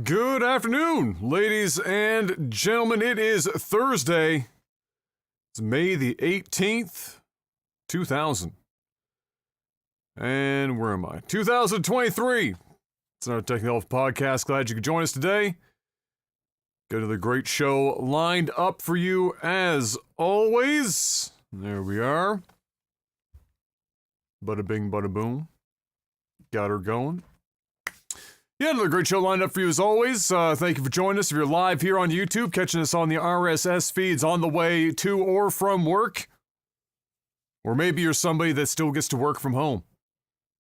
Good afternoon, ladies and gentlemen. It is Thursday. It's May the 18th, 2000. And where am I? 2023. It's another Tech Health podcast. Glad you could join us today. Got another great show lined up for you as always. There we are. Bada bing, bada boom. Got her going. Yeah, another great show lined up for you as always. Thank you for joining us. If you're live here on YouTube, catching us on the RSS feeds on the way to or from work. Or maybe you're somebody that still gets to work from home.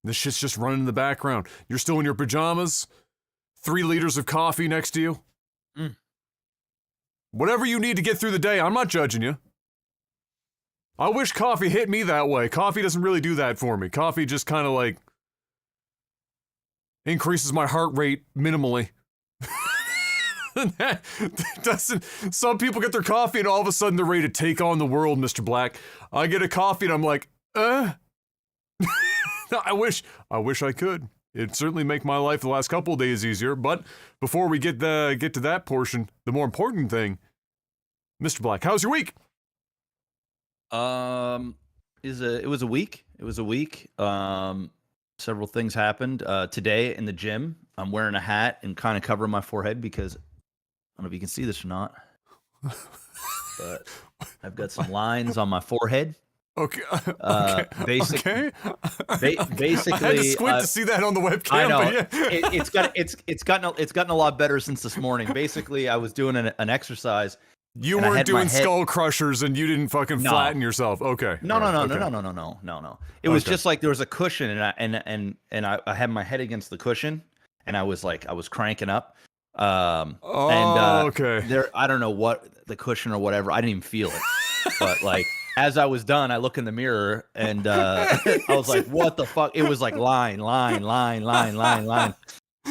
This shit's just running in the background. You're still in your pajamas, 3 liters of coffee next to you. Whatever you need to get through the day, I'm not judging you. I wish coffee hit me that way. Coffee doesn't really do that for me. Coffee just kind of like increases my heart rate minimally. That doesn't. Some people get their coffee and all of a sudden they're ready to take on the world, Mr. Black. I get a coffee and I'm like, I wish I could. It'd certainly make my life the last couple of days easier. But before we get to that portion, the more important thing, Mr. Black, how's your week? It was a week. Several things happened. Today in the gym, I'm wearing a hat and kind of covering my forehead because I don't know if you can see this or not, but I've got some lines on my forehead. Okay. Basically, I had to squint to see that on the webcam. I know. But yeah. It's gotten a lot better since this morning. Basically, I was doing an exercise. You weren't doing skull crushers and you didn't fucking flatten yourself. Okay. No. It was just like there was a cushion and I had my head against the cushion and I was cranking up. Okay. There, I don't know what the cushion or whatever. I didn't even feel it. But like as I was done, I look in the mirror and I was like, what the fuck? It was like line. So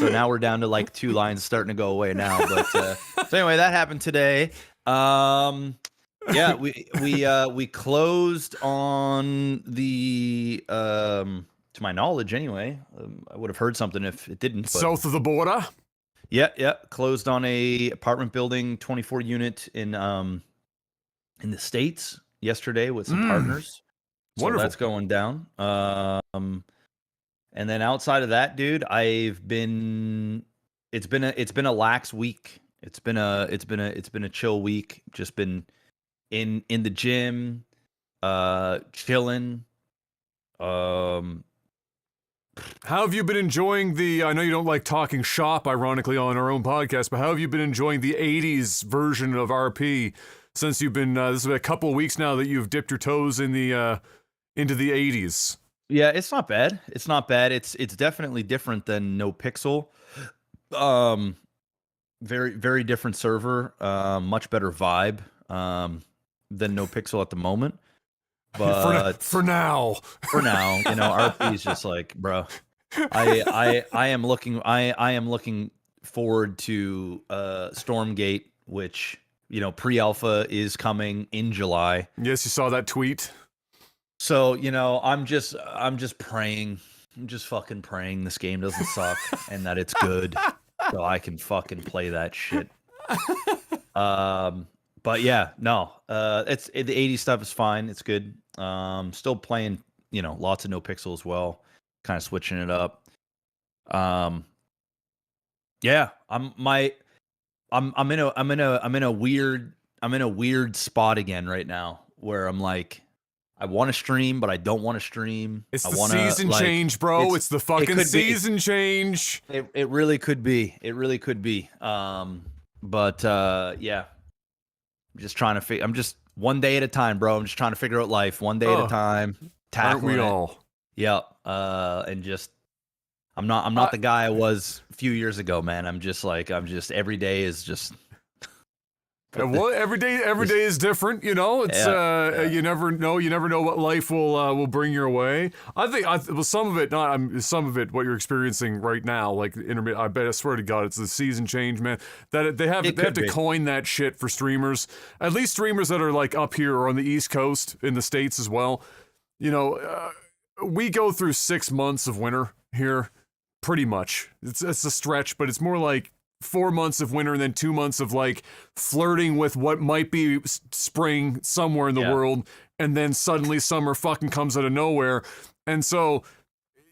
now we're down to like 2 lines starting to go away now. But so anyway, that happened today. Yeah, we closed on the to my knowledge anyway. I would have heard something if it didn't. But south of the border. Yeah, closed on a apartment building, 24 unit in the States yesterday with some partners. So Wonderful. that's going down. And then outside of that, dude, it's been a lax week. It's been a chill week. Just been in the gym, chilling. How have you been enjoying I know you don't like talking shop, ironically, on our own podcast, but how have you been enjoying the 80s version of RP since you've been, this has been a couple of weeks now that you've dipped your toes in the, into the 80s? Yeah, it's not bad. It's definitely different than No Pixel. Very, very different server, much better vibe than No Pixel at the moment. But for now, RP is just like, bro. I am looking forward to Stormgate, which pre-alpha is coming in July. Yes, you saw that tweet. So I'm just praying. I'm just fucking praying this game doesn't suck and that it's good. So I can fucking play that shit. But yeah, no. The 80s stuff is fine. It's good. Still playing, lots of No Pixel as well. Kind of switching it up. Yeah, I'm in a weird spot again right now where I'm like, I want to stream, but I don't want to stream. It's the season change, bro. It's the fucking season change. It really could be. It really could be. But yeah, I'm just trying to I'm just one day at a time, bro. I'm just trying to figure out life one day at a time. tackling Aren't we it. all? Yep. And just I'm not the guy I was a few years ago, man. I'm just every day is just Well, every day is different, you know. It's you never know what life will bring your way. I think well, some of it what you're experiencing right now, like intermittent. I swear to God, it's the season change, man. That they have to coin that shit for streamers. At least streamers that are like up here or on the East Coast in the States as well. You know, we go through 6 months of winter here, pretty much. It's a stretch, but it's more like 4 months of winter and then 2 months of like flirting with what might be spring somewhere in the world, and then suddenly summer fucking comes out of nowhere. And so,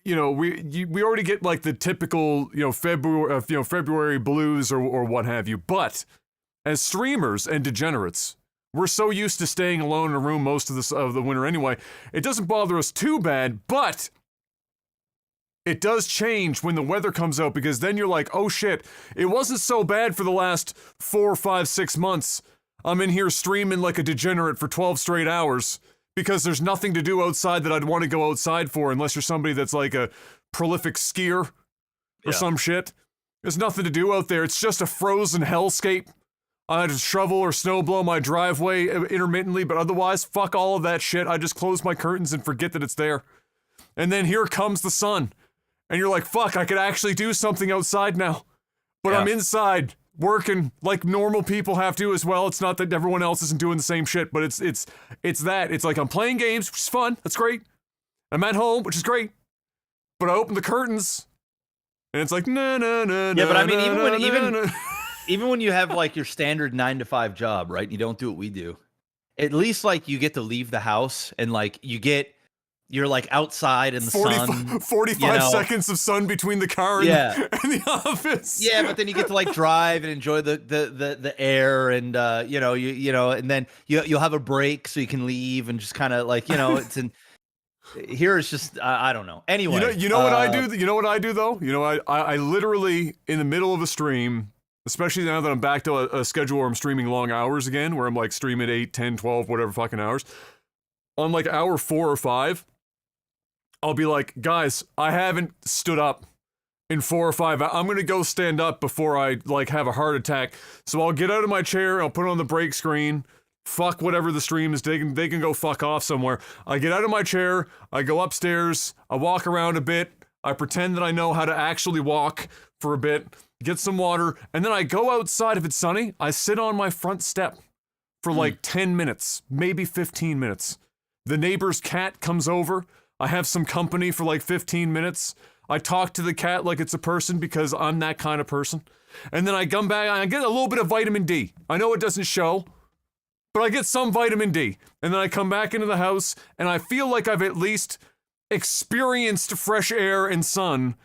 you know, we already get like the typical, you know, February blues or what have you. But as streamers and degenerates, we're so used to staying alone in a room most of the winter anyway. It doesn't bother us too bad, but it does change when the weather comes out, because then you're like, oh shit, it wasn't so bad for the last 4, 5, 6 months. I'm in here streaming like a degenerate for 12 straight hours because there's nothing to do outside that I'd want to go outside for, unless you're somebody that's like a prolific skier or some shit. There's nothing to do out there. It's just a frozen hellscape. I had to shovel or snow blow my driveway intermittently, but otherwise, fuck all of that shit. I just close my curtains and forget that it's there. And then here comes the sun. And you're like, fuck, I could actually do something outside now. But I'm inside working like normal people have to as well. It's not that everyone else isn't doing the same shit, but it's that. It's like I'm playing games, which is fun. That's great. I'm at home, which is great. But I open the curtains, and it's like, no. Yeah, but I mean, even when you have like your standard 9-to-5 job, right? You don't do what we do. At least like you get to leave the house and like you're like outside in the sun. 45 seconds of sun between the car and the office. Yeah, but then you get to like drive and enjoy the air, and and then you'll have a break so you can leave and just kind of like, it's in here. It's just I don't know. Anyway, you know what I do? You know what I do though? You know, I literally in the middle of a stream, especially now that I'm back to a schedule where I'm streaming long hours again, where I'm like streaming 8, 10, 12, whatever fucking hours. On like hour 4 or 5, I'll be like, guys, I haven't stood up in 4 or 5 hours. I'm going to go stand up before I like have a heart attack. So I'll get out of my chair, I'll put on the break screen, fuck whatever the stream is, they can go fuck off somewhere. I get out of my chair, I go upstairs, I walk around a bit, I pretend that I know how to actually walk for a bit, get some water, and then I go outside if it's sunny, I sit on my front step for like 10 minutes, maybe 15 minutes. The neighbor's cat comes over, I have some company for like 15 minutes. I talk to the cat like it's a person because I'm that kind of person. And then I come back and I get a little bit of vitamin D. I know it doesn't show, but I get some vitamin D. And then I come back into the house and I feel like I've at least experienced fresh air and sun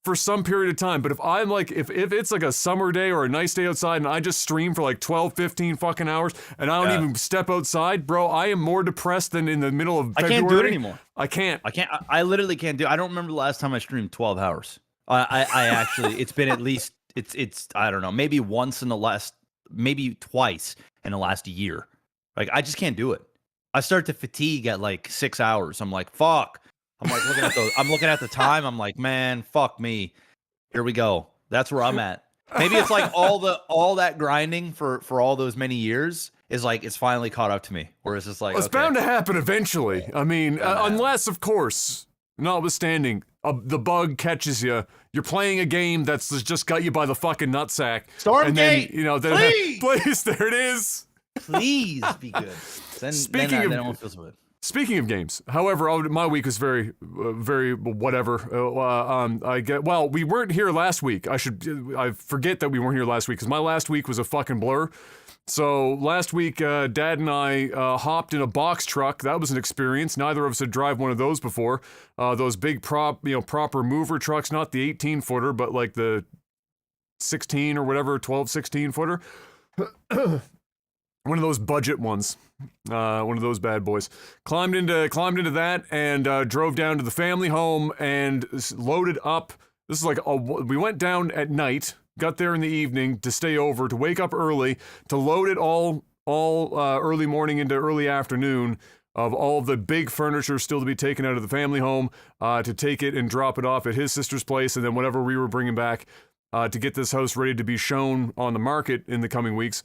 for some period of time. But if I'm like, if it's like a summer day or a nice day outside and I just stream for like 12, 15 fucking hours and I don't even step outside, bro, I am more depressed than in the middle of February. I can't do it anymore. I can't. I literally can't do it. I don't remember the last time I streamed 12 hours. I actually, it's been at least, it's I don't know, maybe twice in the last year. Like, I just can't do it. I start to fatigue at like 6 hours. I'm like, fuck. I'm like looking at the time. I'm like, man, fuck me. Here we go. That's where I'm at. Maybe it's like all that grinding for all those many years is like, it's finally caught up to me. Whereas it's like, well, it's bound to happen eventually. I mean, unless of course, notwithstanding, the bug catches you. You're playing a game that's just got you by the fucking nutsack. Stormgate, please, there it is. Please be good. Then it won't feel so good. Speaking of games, however, my week was very, very whatever. We weren't here last week. I forget that we weren't here last week because my last week was a fucking blur. So last week, Dad and I hopped in a box truck. That was an experience. Neither of us had driven one of those before. Those big proper mover trucks, not the 18-footer, but like the 16 or whatever, 12, 16-footer. One of those budget ones. One of those bad boys. Climbed into that and drove down to the family home and loaded up. This is like we went down at night, got there in the evening to stay over, to wake up early, to load it all early morning into early afternoon. of all the big furniture still to be taken out of the family home, to take it and drop it off at his sister's place, and then whatever we were bringing back to get this house ready to be shown on the market in the coming weeks.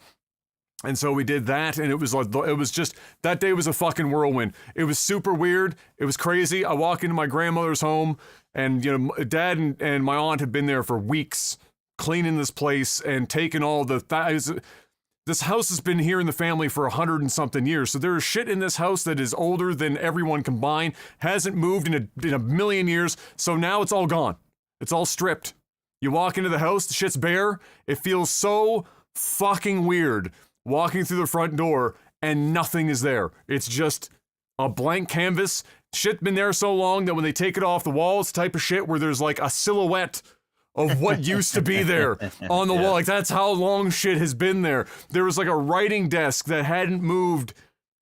And so we did that, and it was just, that day was a fucking whirlwind. It was super weird. It was crazy. I walk into my grandmother's home, and, you know, Dad and my aunt had been there for weeks cleaning this place and taking all the this house has been here in the family for 100 and something years. So there is shit in this house that is older than everyone combined, hasn't moved in a million years. So now it's all gone. It's all stripped. You walk into the house, the shit's bare. It feels so fucking weird walking through the front door and nothing is there. It's just a blank canvas. Shit's been there so long that when they take it off the wall, it's the type of shit where there's like a silhouette of what used to be there on the wall. Like, that's how long shit has been there. There was like a writing desk that hadn't moved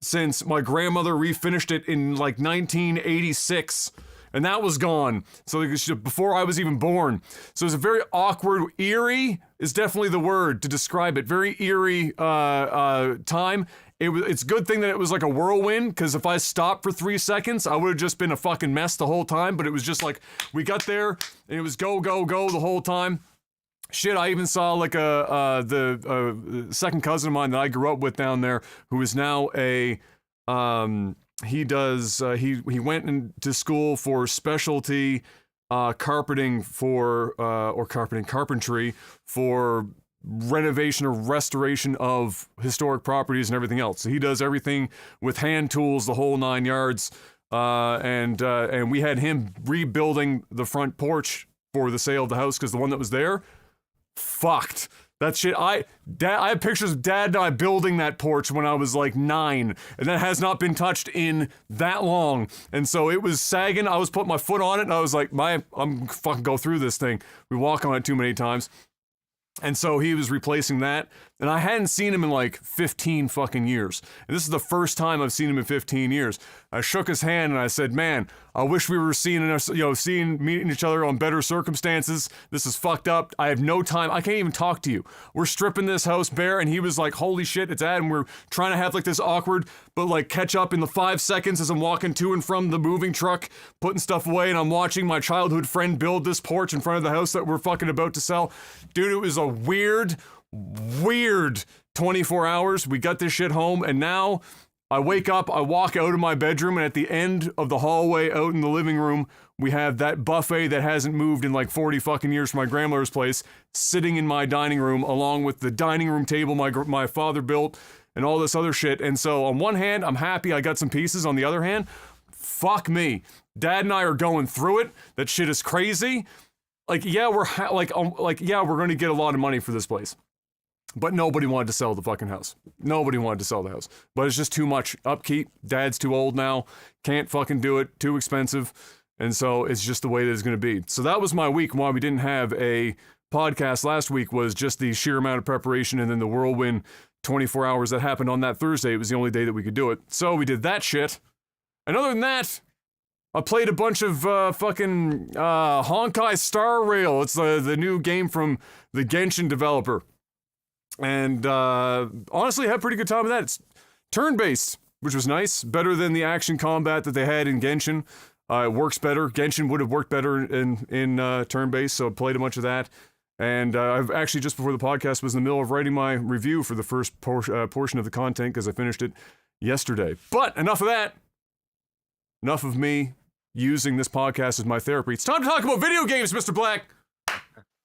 since my grandmother refinished it in like 1986. And that was gone. So like, before I was even born. So it was a very awkward, eerie is definitely the word to describe it. Very eerie time. It's a good thing that it was like a whirlwind, because if I stopped for 3 seconds, I would have just been a fucking mess the whole time. But it was just like, we got there, and it was go, go, go the whole time. Shit, I even saw like the second cousin of mine that I grew up with down there, who is now he went into school for specialty carpentry for renovation or restoration of historic properties and everything else. So he does everything with hand tools, the whole 9 yards. And we had him rebuilding the front porch for the sale of the house, because the one that was there, fucked. That shit, I have pictures of Dad and I building that porch when I was like 9, and that has not been touched in that long. And so it was sagging. I was putting my foot on it, and I was like, I'm fucking go through this thing. We walk on it too many times. And so he was replacing that, and I hadn't seen him in like 15 fucking years. And this is the first time I've seen him in 15 years. I shook his hand and I said, "Man, I wish we were meeting each other on better circumstances. This is fucked up. I have no time. I can't even talk to you. We're stripping this house bare." And he was like, "Holy shit, it's Dad." And we're trying to have like this awkward, but like catch up in the 5 seconds as I'm walking to and from the moving truck, putting stuff away, and I'm watching my childhood friend build this porch in front of the house that we're fucking about to sell. Dude, it was a weird 24 hours. We got this shit home, and now I wake up, I walk out of my bedroom, and at the end of the hallway out in the living room, we have that buffet that hasn't moved in like 40 fucking years from my grandmother's place sitting in my dining room, along with the dining room table my father built and all this other shit. And so on one hand, I'm happy I got some pieces. On the other hand, fuck me. Dad and I are going through it. That shit is crazy. Like, yeah, we're going to get a lot of money for this place. But nobody wanted to sell the fucking house. Nobody wanted to sell the house. But it's just too much upkeep. Dad's too old now. Can't fucking do it. Too expensive. And so it's just the way that it's going to be. So that was my week. Why we didn't have a podcast last week was just the sheer amount of preparation, and then the whirlwind 24 hours that happened on that Thursday. It was the only day that we could do it. So we did that shit. And other than that, I played a bunch of fucking Honkai Star Rail. It's the new game from the Genshin developer. And honestly, I had a pretty good time with that. It's turn-based, which was nice. Better than the action combat that they had in Genshin. It works better. Genshin would have worked better in turn-based, so I played a bunch of that. And I've actually, just before the podcast, was in the middle of writing my review for the first portion of the content, because I finished it yesterday. But enough of that. Enough of me using this podcast as my therapy. It's time to talk about video games, Mr. Black.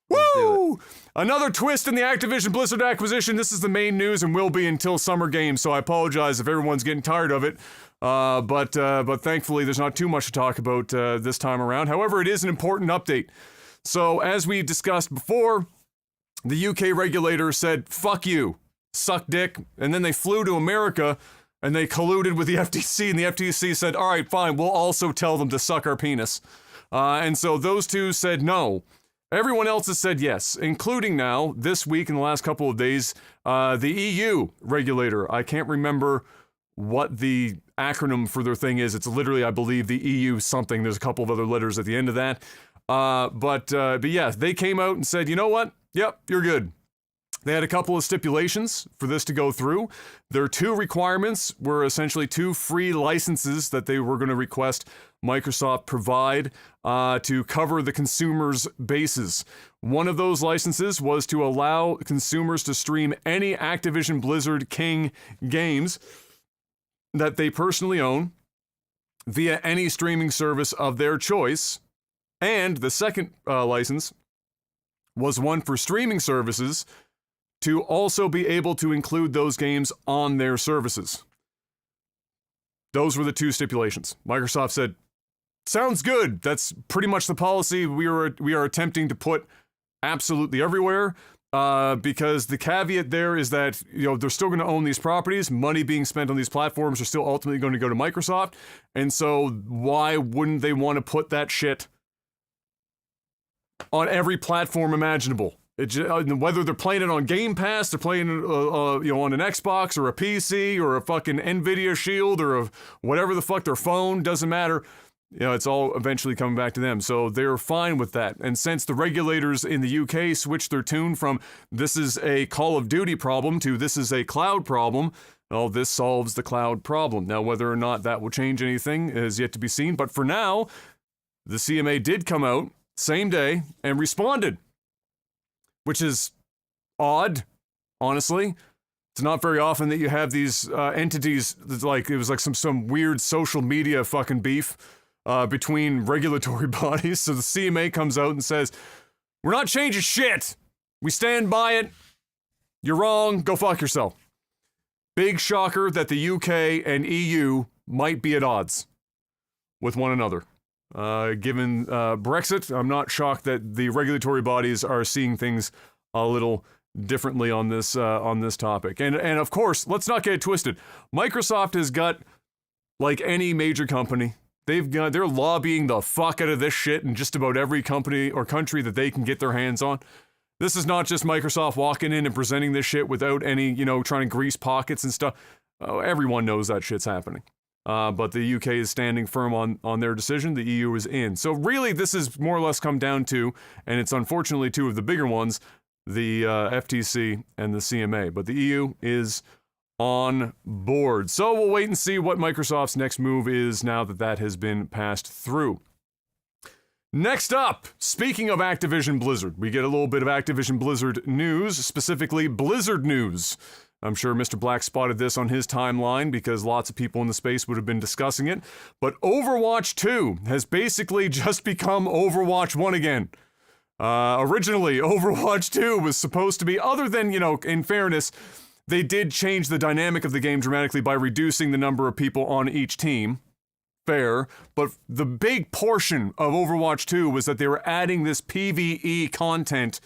Woo! Another twist in the Activision Blizzard acquisition. This is the main news and will be until Summer Games, so I apologize if everyone's getting tired of it. But thankfully, there's not too much to talk about this time around. However, it is an important update. So, as we discussed before, the UK regulator said, "Fuck you, suck dick," and then they flew to America and they colluded with the FTC, and the FTC said, "All right, fine, we'll also tell them to suck our penis." And so those two said no. Everyone else has said yes, including now, this week, in the last couple of days, the EU regulator. I can't remember what the acronym for their thing is. It's literally, I believe, the EU something. There's a couple of other letters at the end of that. But yeah, they came out and said, "You know what? Yep, you're good. They had a couple of stipulations for this to go through. Their two requirements were essentially two free licenses that they were going to request Microsoft provide to cover the consumers' bases. One of those licenses was to allow consumers to stream any Activision Blizzard King games that they personally own via any streaming service of their choice. And the second license was one for streaming services to also be able to include those games on their services. Those were the two stipulations. Microsoft said, sounds good. That's pretty much the policy we are attempting to put absolutely everywhere. Because the caveat there is that, they're still going to own these properties. Money being spent on these platforms are still ultimately going to go to Microsoft. And so why wouldn't they want to put that shit on every platform imaginable? Whether they're playing it on Game Pass, they're playing it on an Xbox or a PC or a fucking Nvidia Shield or whatever the fuck their phone, doesn't matter. It's all eventually coming back to them. So they're fine with that. And since the regulators in the UK switched their tune from this is a Call of Duty problem to this is a cloud problem, well, this solves the cloud problem. Now, whether or not that will change anything is yet to be seen. But for now, the CMA did come out same day and responded, which is odd, honestly. It's not very often that you have these entities that's like, it was like some weird social media fucking beef between regulatory bodies. So the CMA comes out and says, we're not changing shit. We stand by it. You're wrong. Go fuck yourself. Big shocker that the UK and EU might be at odds with one another. Given Brexit, I'm not shocked that the regulatory bodies are seeing things a little differently on this topic. And of course, let's not get it twisted. Microsoft has got, like any major company, they're lobbying the fuck out of this shit in just about every company or country that they can get their hands on. This is not just Microsoft walking in and presenting this shit without any, trying to grease pockets and stuff. Everyone knows that shit's happening. But the UK is standing firm on their decision. The EU is in. So really, this is more or less come down to, and it's unfortunately two of the bigger ones, the FTC and the CMA. But the EU is on board. So we'll wait and see what Microsoft's next move is now that has been passed through. Next up, speaking of Activision Blizzard, we get a little bit of Activision Blizzard news, specifically Blizzard news. I'm sure Mr. Black spotted this on his timeline because lots of people in the space would have been discussing it. But Overwatch 2 has basically just become Overwatch 1 again. Originally, Overwatch 2 was supposed to be, other than, in fairness, they did change the dynamic of the game dramatically by reducing the number of people on each team. Fair. But the big portion of Overwatch 2 was that they were adding this PvE content,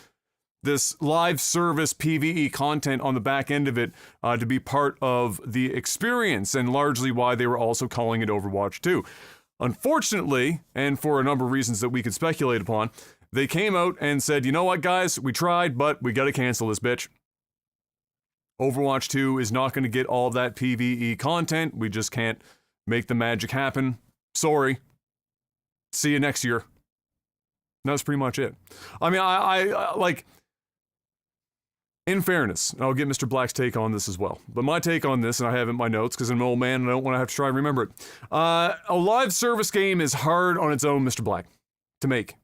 this live service PvE content on the back end of it to be part of the experience, and largely why they were also calling it Overwatch 2. Unfortunately, and for a number of reasons that we could speculate upon, they came out and said, you know what, guys, we tried, but we gotta cancel this bitch. Overwatch 2 is not going to get all that PvE content. We just can't make the magic happen. Sorry. See you next year. That's pretty much it. I mean, I like, in fairness, I'll get Mr. Black's take on this as well. But my take on this, and I have it in my notes because I'm an old man and I don't want to have to try and remember it. A live service game is hard on its own, Mr. Black, to make.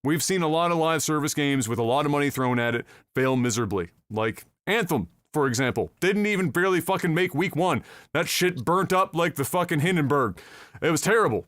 We've seen a lot of live service games with a lot of money thrown at it fail miserably. Like Anthem, for example. Didn't even barely fucking make week 1. That shit burnt up like the fucking Hindenburg. It was terrible.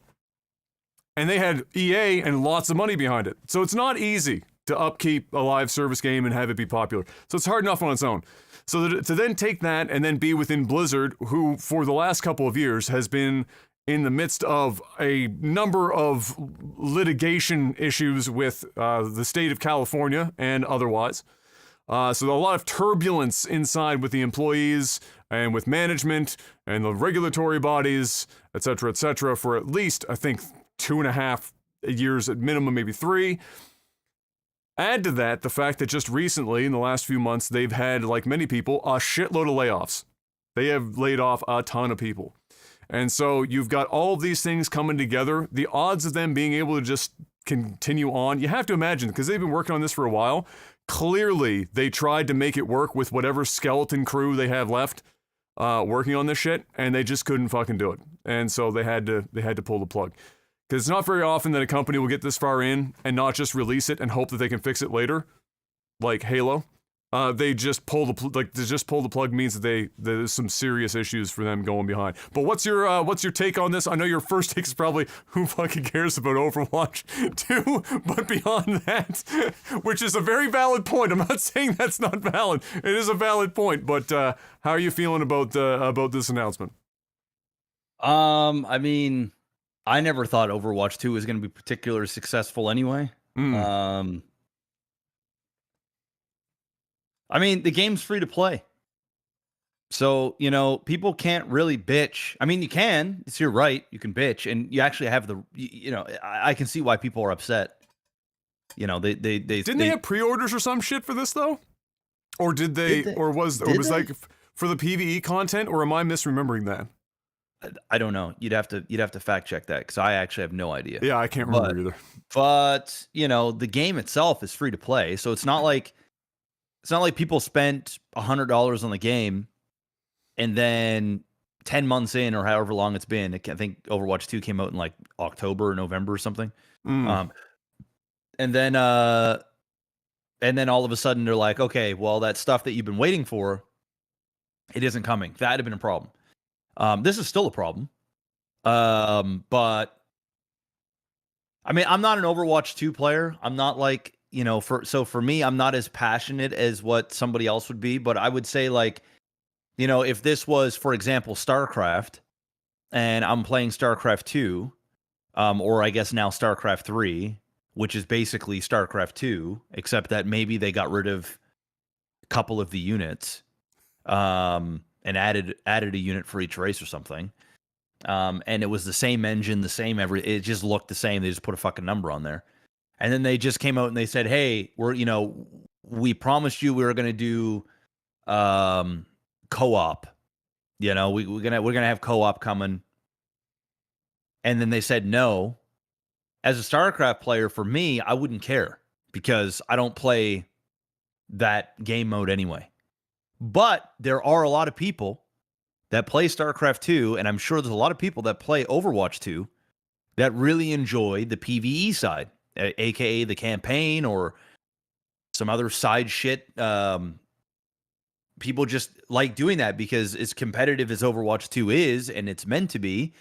And they had EA and lots of money behind it. So it's not easy to upkeep a live service game and have it be popular. So it's hard enough on its own. So to then take that and then be within Blizzard, who for the last couple of years has been in the midst of a number of litigation issues with the state of California and otherwise. So a lot of turbulence inside with the employees and with management and the regulatory bodies, et cetera, for at least, I think, 2.5 years at minimum, maybe 3. Add to that the fact that just recently, in the last few months, they've had, like many people, a shitload of layoffs. They have laid off a ton of people. And so you've got all of these things coming together. The odds of them being able to just continue on, you have to imagine, because they've been working on this for a while, clearly they tried to make it work with whatever skeleton crew they have left working on this shit, and they just couldn't fucking do it. And so they had to pull the plug. Because it's not very often that a company will get this far in and not just release it and hope that they can fix it later, like Halo. They just pull the plug means that there's some serious issues for them going behind. But what's your take on this? I know your first take is probably who fucking cares about Overwatch 2, but beyond that, which is a very valid point. I'm not saying that's not valid. It is a valid point. But how are you feeling about this announcement? I mean, I never thought Overwatch 2 was going to be particularly successful anyway. I mean, the game's free to play. So, you know, people can't really bitch. I mean, you can. It's your right. You can bitch. And you actually have I can see why people are upset. You know, they Didn't they have pre-orders or some shit for this, though? Or did they? Or was like for the PvE content? Or am I misremembering that? I don't know. You'd have to fact check that because I actually have no idea. Yeah, I can't remember either. But, you know, the game itself is free to play. So it's not like people spent $100 on the game and then 10 months in or however long it's been. I think Overwatch 2 came out in like October or November or something. And then all of a sudden they're like, okay, well, that stuff that you've been waiting for, it isn't coming. That'd have been a problem. This is still a problem. But I mean, I'm not an Overwatch 2 player. I'm not like, you know, for me, I'm not as passionate as what somebody else would be, but I would say like, you know, if this was, for example, StarCraft and I'm playing StarCraft 2, or I guess now StarCraft 3, which is basically StarCraft 2, except that maybe they got rid of a couple of the units, and added a unit for each race or something. And it was the same engine, the same it just looked the same. They just put a fucking number on there. And then they just came out and they said, "Hey, we promised you we were going to do co-op. You know, we're gonna have co-op coming." And then they said no. As a StarCraft player, for me, I wouldn't care because I don't play that game mode anyway. But there are a lot of people that play StarCraft 2, and I'm sure there's a lot of people that play Overwatch 2 that really enjoy the PvE side, aka the campaign or some other side shit. People just like doing that because as competitive as Overwatch 2 is, and it's meant to be,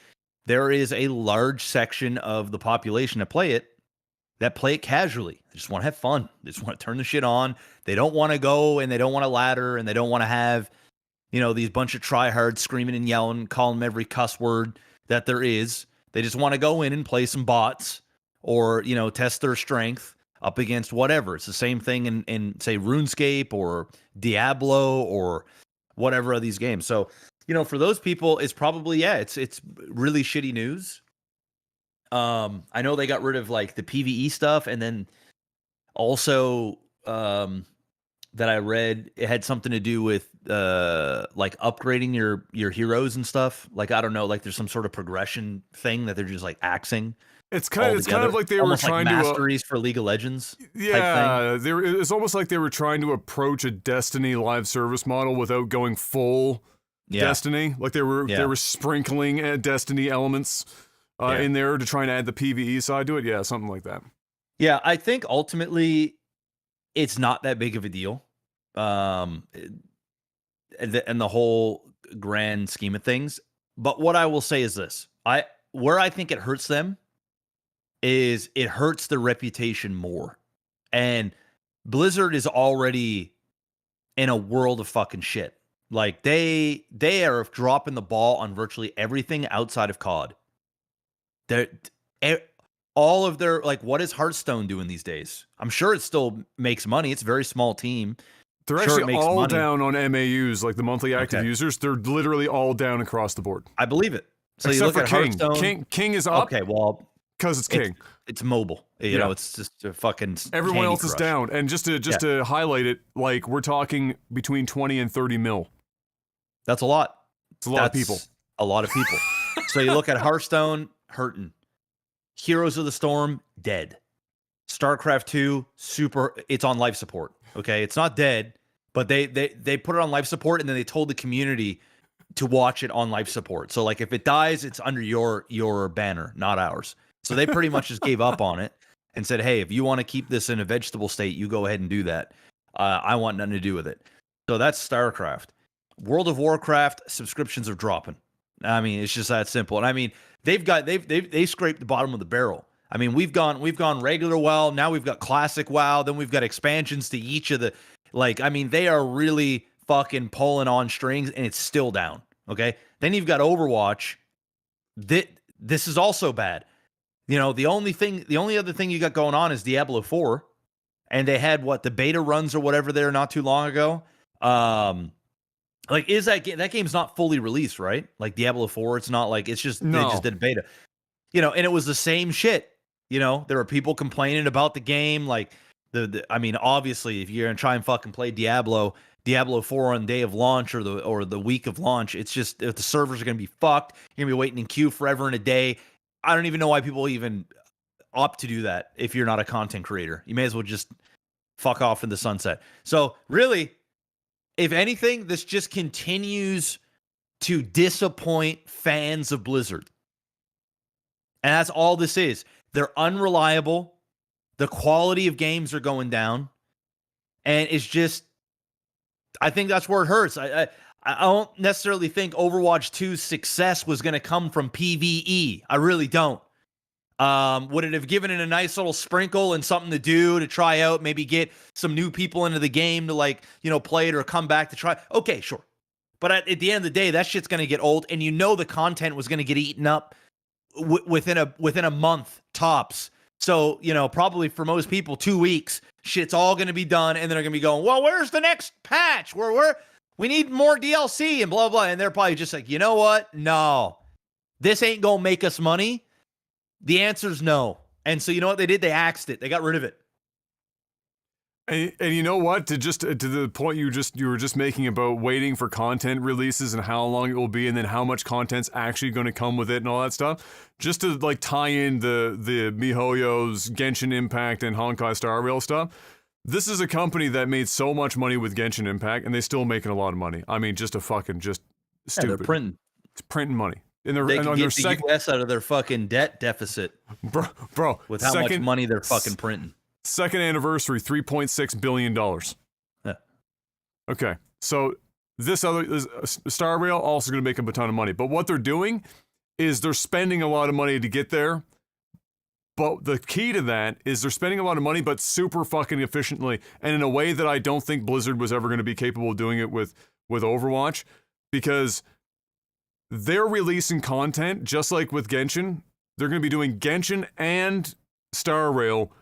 there is a large section of the population that play it casually. They just want to have fun. They just want to turn the shit on. They don't want to go and they don't want to ladder and they don't want to have, you know, these bunch of tryhards screaming and yelling, calling them every cuss word that there is. They just want to go in and play some bots or, you know, test their strength up against whatever. It's the same thing in say, RuneScape or Diablo or whatever of these games. So, you know, for those people, it's probably, it's really shitty news. I know they got rid of like the PvE stuff, and then also that I read it had something to do with like upgrading your heroes and stuff. Like I don't know, like there's some sort of progression thing that they're just like axing. It's kind of like they almost were trying like to masteries for League of Legends. Yeah, it's almost like they were trying to approach a Destiny live service model without going full Destiny. Like they were sprinkling Destiny elements in there to try and add the PvE side to it. Yeah, something like that. Yeah, I think ultimately it's not that big of a deal. And the whole grand scheme of things. But what I will say is this. Where I think it hurts them is it hurts their reputation more. And Blizzard is already in a world of fucking shit. Like they are dropping the ball on virtually everything outside of COD. All of their, like, what is Hearthstone doing these days? I'm sure it still makes money. It's a very small team. They're actually all down on MAUs, like the monthly active users. They're literally all down across the board. I believe it. So except you look for at King. Hearthstone. King is up. Okay, well, because it's King. It's mobile. You know, it's just a fucking. Everyone else Crush. is down, and just to highlight it, like we're talking between 20 and 30 mil. That's a lot. It's a lot of people. A lot of people. So you look at Hearthstone, hurting. Heroes of the Storm, dead. StarCraft 2, it's on life support. Okay, it's not dead, but they put it on life support, and then they told the community to watch it on life support. So like if it dies, it's under your banner, not ours. So they pretty much just gave up on it and said, hey, if you want to keep this in a vegetable state, you go ahead and do that. I want nothing to do with it. So that's StarCraft. World of Warcraft subscriptions are dropping. I mean, it's just that simple. And I mean, they scraped the bottom of the barrel. I mean, we've gone regular WoW, now we've got classic WoW, then we've got expansions to each of the, like, I mean, they are really fucking pulling on strings, and it's still down. Okay. Then you've got Overwatch. This is also bad. You know, the only other thing you got going on is Diablo 4. And they had the beta runs or whatever there not too long ago. Like, is that game's not fully released, right? Like Diablo 4, it's not like, it's just, they just did a beta. You know, and it was the same shit. You know, there were people complaining about the game. Like, I mean, obviously, if you're going to try and fucking play Diablo 4 on day of launch or the week of launch, it's just, the servers are going to be fucked. You're going to be waiting in queue forever and a day. I don't even know why people even opt to do that if you're not a content creator. You may as well just fuck off in the sunset. So really, if anything, this just continues to disappoint fans of Blizzard. And that's all this is. They're unreliable. The quality of games are going down. And it's just, I think that's where it hurts. I don't necessarily think Overwatch 2's success was going to come from PvE. I really don't. Would it have given it a nice little sprinkle and something to do, to try out, maybe get some new people into the game to, like, you know, play it or come back to try? Okay, sure. But at the end of the day, that shit's going to get old, and you know the content was going to get eaten up within a month tops. So, you know, probably for most people, 2 weeks, shit's all going to be done, and they're going to be going, well, where's the next patch? We need more DLC and blah, blah. And they're probably just like, you know what? No, this ain't going to make us money. The answer's no. And so you know what they did? They axed it. They got rid of it. And you know what? To the point you were just making about waiting for content releases and how long it will be, and then how much content's actually going to come with it and all that stuff. Just to like tie in the MiHoYo's Genshin Impact and Honkai Star Rail stuff. This is a company that made so much money with Genshin Impact, and they're still making a lot of money. I mean, just stupid. Yeah, they're printing. It's printing money. They can get the US out of their fucking debt deficit, bro. With how much money they're fucking printing. Second anniversary, $3.6 billion. Yeah. Okay, so this Star Rail also going to make them a ton of money. But what they're doing is they're spending a lot of money to get there. But the key to that is they're spending a lot of money, but super fucking efficiently, and in a way that I don't think Blizzard was ever going to be capable of doing it with Overwatch, because they're releasing content just like with Genshin. They're going to be doing Genshin and Star Rail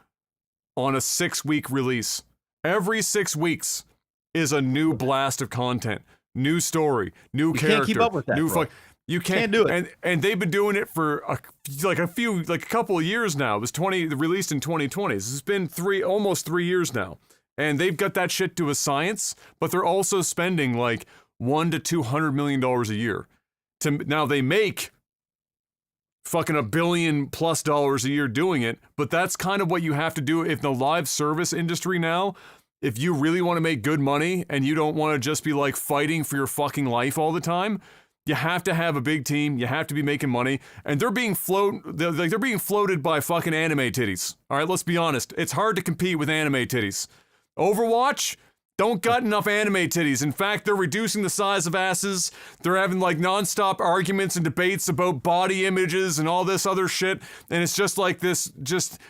on a 6-week release. Every 6 weeks is a new blast of content, new story, new character. You can't keep up with that, bro. You can't do it. And they've been doing it for a couple of years now. It was released in 2020. This has been almost 3 years now. And they've got that shit to a science, but they're also spending like $100 to $200 million a year. Now they make fucking $1 billion+ a year doing it, but that's kind of what you have to do if the live service industry now, if you really want to make good money and you don't want to just be like fighting for your fucking life all the time, you have to have a big team, you have to be making money, and they're being floated by fucking anime titties. All right, let's be honest. It's hard to compete with anime titties. Overwatch don't got enough anime titties. In fact, they're reducing the size of asses. They're having like nonstop arguments and debates about body images and all this other shit. And it's just like this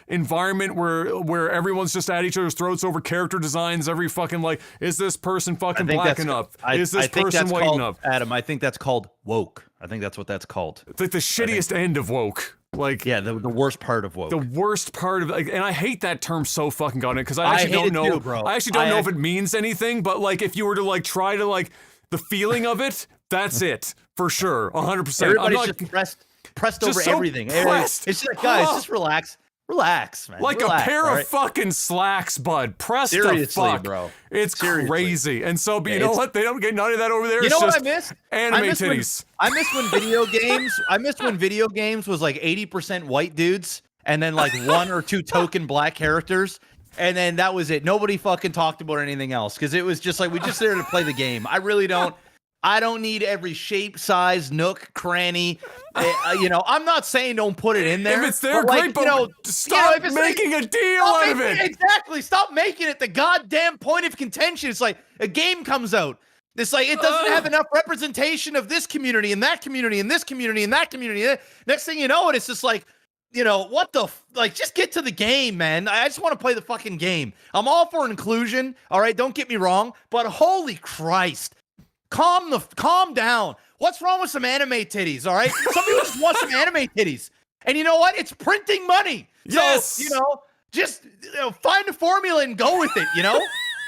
environment where everyone's just at each other's throats over character designs. Every fucking like, is this person fucking black enough? Is this person white enough? Adam, I think that's called woke. I think that's what that's called. It's like the shittiest end of woke. Like, yeah, the worst part of woke. The worst part of, like, and I hate that term so fucking goddamn, because I actually don't know. Too, bro. I actually don't know if it means anything, but like, if you were to like try to like the feeling of it, that's it for sure, 100%. Everybody's just pressed over so everything. Pressed. It's just like, guys, just relax. Relax, man. Like relax, a pair of fucking slacks, bud. Press the fuck. Bro. It's crazy. And so, but you know what? They don't get none of that over there. You know what I miss? Anime titties. I miss when video games. I miss when video games was like 80% white dudes and then like one or two token black characters, and then that was it. Nobody fucking talked about anything else because it was just like we just there to play the game. I don't need every shape, size, nook, cranny. I'm not saying don't put it in there. If it's there, great, but stop making a deal out of it. Exactly. Stop making it the goddamn point of contention. It's like a game comes out. It's like it doesn't have enough representation of this community and that community and this community and that community. Next thing you know, it's just like, what the just get to the game, man. I just want to play the fucking game. I'm all for inclusion. All right, don't get me wrong, but holy Christ. Calm down. What's wrong with some anime titties, all right? Some people just want some anime titties. And you know what? It's printing money. Yes. So, just find a formula and go with it,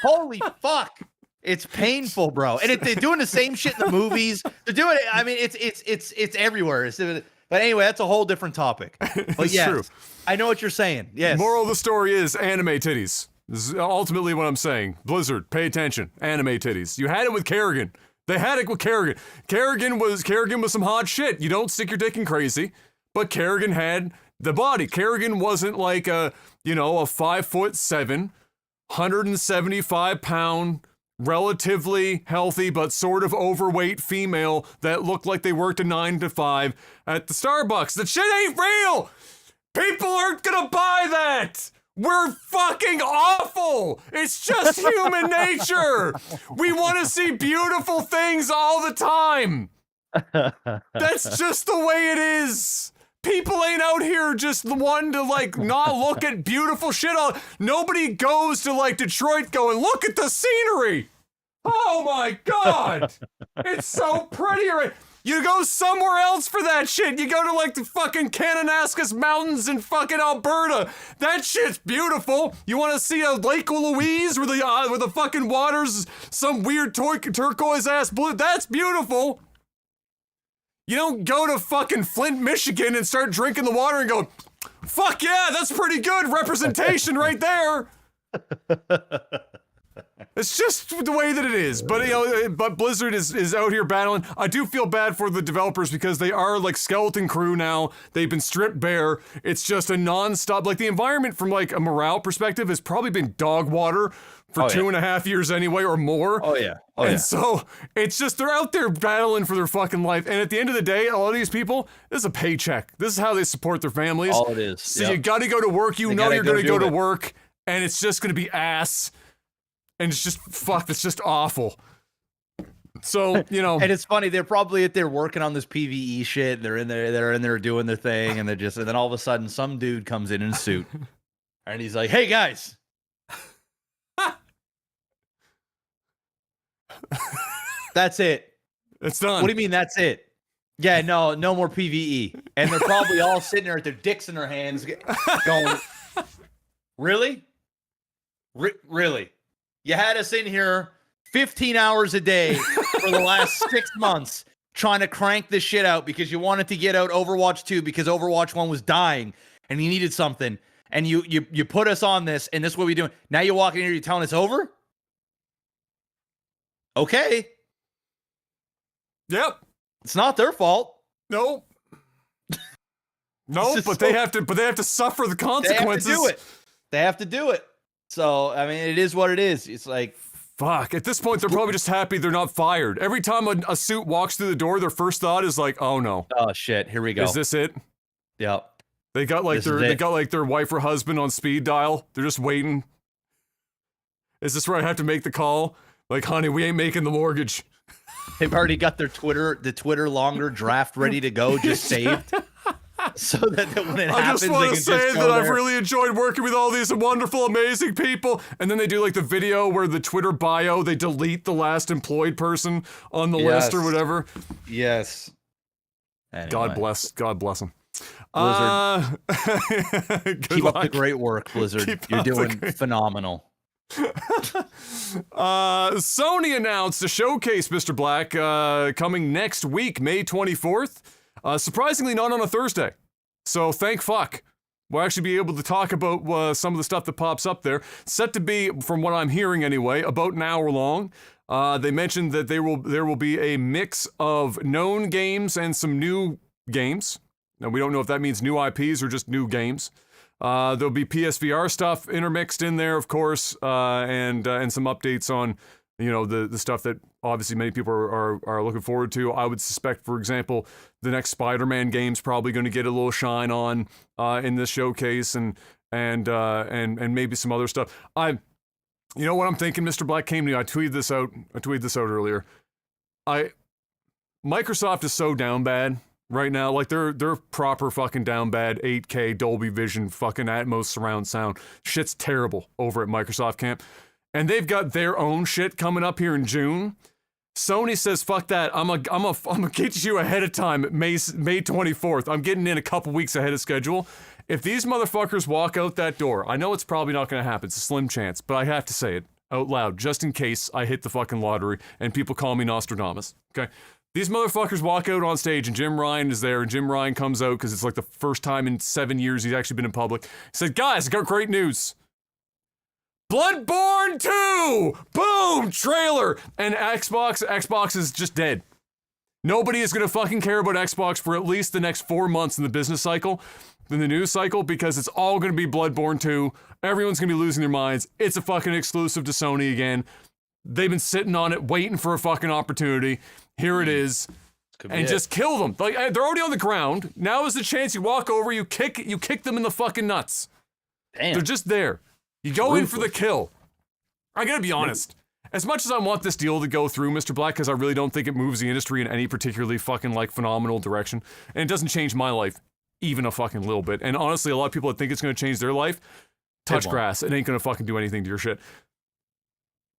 Holy fuck. It's painful, bro. And they're doing the same shit in the movies. They're doing it. I mean, it's everywhere. But anyway, that's a whole different topic. But yes, true. I know what you're saying. Yes. Moral of the story is anime titties. This is ultimately what I'm saying. Blizzard, pay attention. Anime titties. You had it with Kerrigan. They had it with Kerrigan. Kerrigan was some hot shit. You don't stick your dick in crazy, but Kerrigan had the body. Kerrigan wasn't like a 5'7", 175-pound, relatively healthy but sort of overweight female that looked like they worked a 9 to 5 at the Starbucks. That shit ain't real. People aren't gonna buy that. We're fucking awful. It's just human nature. We want to see beautiful things all the time. That's just the way it is. People ain't out here just wanting to not look at beautiful shit. Nobody goes to Detroit going, look at the scenery. Oh my God. It's so pretty. You go somewhere else for that shit. You go to the fucking Kananaskis Mountains in fucking Alberta. That shit's beautiful. You want to see a Lake Louise where the fucking water's some weird turquoise ass blue? That's beautiful. You don't go to fucking Flint, Michigan and start drinking the water and go, fuck yeah, that's pretty good representation right there. It's just the way that it is. But but Blizzard is out here battling. I do feel bad for the developers because they are skeleton crew now. They've been stripped bare. It's just a non-stop, the environment from a morale perspective has probably been dog water for 2.5 years anyway or more. Oh yeah. So it's just they're out there battling for their fucking life. And at the end of the day, a lot of these people, this is a paycheck. This is how they support their families. All it is. So you got to go to work. You're going to go to work, and it's just going to be ass. And it's just, it's just awful. So, And it's funny, they're probably at there working on this PvE shit. They're in there doing their thing. And then all of a sudden, some dude comes in a suit. And he's like, hey, guys. That's it. It's done. What do you mean that's it? Yeah, no more PvE. And they're probably all sitting there with their dicks in their hands going, really? Really? You had us in here 15 hours a day for the last 6 months trying to crank this shit out because you wanted to get out Overwatch 2 because Overwatch 1 was dying and you needed something. And you put us on this, and this is what we're doing. Now you're walking in here, you're telling us over? Okay. Yep. It's not their fault. Nope. No, but they have to suffer the consequences. They have to do it. So, I mean, it is what it is. It's like, fuck. At this point, they're probably just happy they're not fired. Every time a suit walks through the door, their first thought is oh no. Oh shit, here we go. Is this it? Yep. They got their wife or husband on speed dial. They're just waiting. Is this where I have to make the call? Honey, we ain't making the mortgage. They've already got the Twitter longer draft ready to go, just saved. So that when it happens, I just want to say that I've there. really enjoyed working with all these wonderful, amazing people. And then they do the video where the Twitter bio, they delete the last employed person on the list or whatever. Yes. Anyway. God bless them. Blizzard. Keep up the great work, Blizzard. You're doing phenomenal. Sony announced a showcase, Mr. Black, coming next week, May 24th. Surprisingly, not on a Thursday. So thank fuck. We'll actually be able to talk about some of the stuff that pops up there. Set to be, from what I'm hearing anyway, about an hour long. They mentioned that there will be a mix of known games and some new games. Now, we don't know if that means new IPs or just new games. There'll be PSVR stuff intermixed in there, of course, and some updates on, the stuff that obviously many people are looking forward to. I would suspect, for example, the next Spider-Man game's probably going to get a little shine on in this showcase, and maybe some other stuff. You know what I'm thinking, Mr. Black came to me. I tweeted this out earlier. Microsoft is so down bad right now. Like, they're proper fucking down bad. 8K Dolby Vision fucking Atmos surround sound. Shit's terrible over at Microsoft camp. And they've got their own shit coming up here in June. Sony says, fuck that. I'm gonna get you ahead of time at May 24th. I'm getting in a couple weeks ahead of schedule. If these motherfuckers walk out that door, I know it's probably not gonna happen. It's a slim chance, but I have to say it out loud just in case I hit the fucking lottery and people call me Nostradamus. Okay? These motherfuckers walk out on stage and Jim Ryan is there, and Jim Ryan comes out because it's like the first time in 7 years he's actually been in public. He said, guys, I got great news. Bloodborne 2! Boom! Trailer! And Xbox is just dead. Nobody is gonna fucking care about Xbox for at least the next 4 months in the business cycle, in the news cycle, because it's all gonna be Bloodborne 2. Everyone's gonna be losing their minds. It's a fucking exclusive to Sony again. They've been sitting on it, waiting for a fucking opportunity. Here it is. And just kill them. Like, they're already on the ground. Now is the chance you walk over, you kick them in the fucking nuts. Damn. They're just there. You go in for the kill. I gotta be honest. As much as I want this deal to go through, Mr. Black, because I really don't think it moves the industry in any particularly fucking, phenomenal direction, and it doesn't change my life even a fucking little bit. And honestly, a lot of people that think it's gonna change their life, touch grass. It ain't gonna fucking do anything to your shit.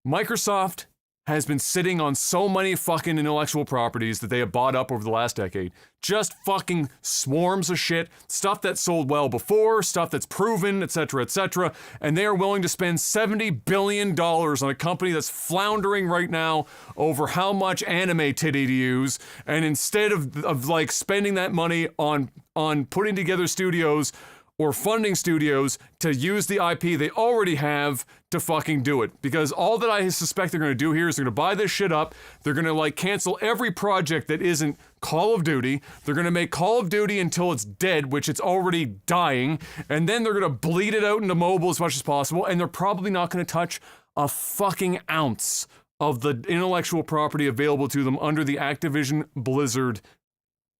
Microsoft has been sitting on so many fucking intellectual properties that they have bought up over the last decade. Just fucking swarms of shit, stuff that sold well before, stuff that's proven, etc., etc., and they are willing to spend $70 billion on a company that's floundering right now over how much anime titty to use, and instead of spending that money on putting together studios or funding studios to use the IP they already have to fucking do it. Because all that I suspect they're gonna do here is they're gonna buy this shit up, they're gonna cancel every project that isn't Call of Duty, they're gonna make Call of Duty until it's dead, which it's already dying, and then they're gonna bleed it out into mobile as much as possible, and they're probably not gonna touch a fucking ounce of the intellectual property available to them under the Activision Blizzard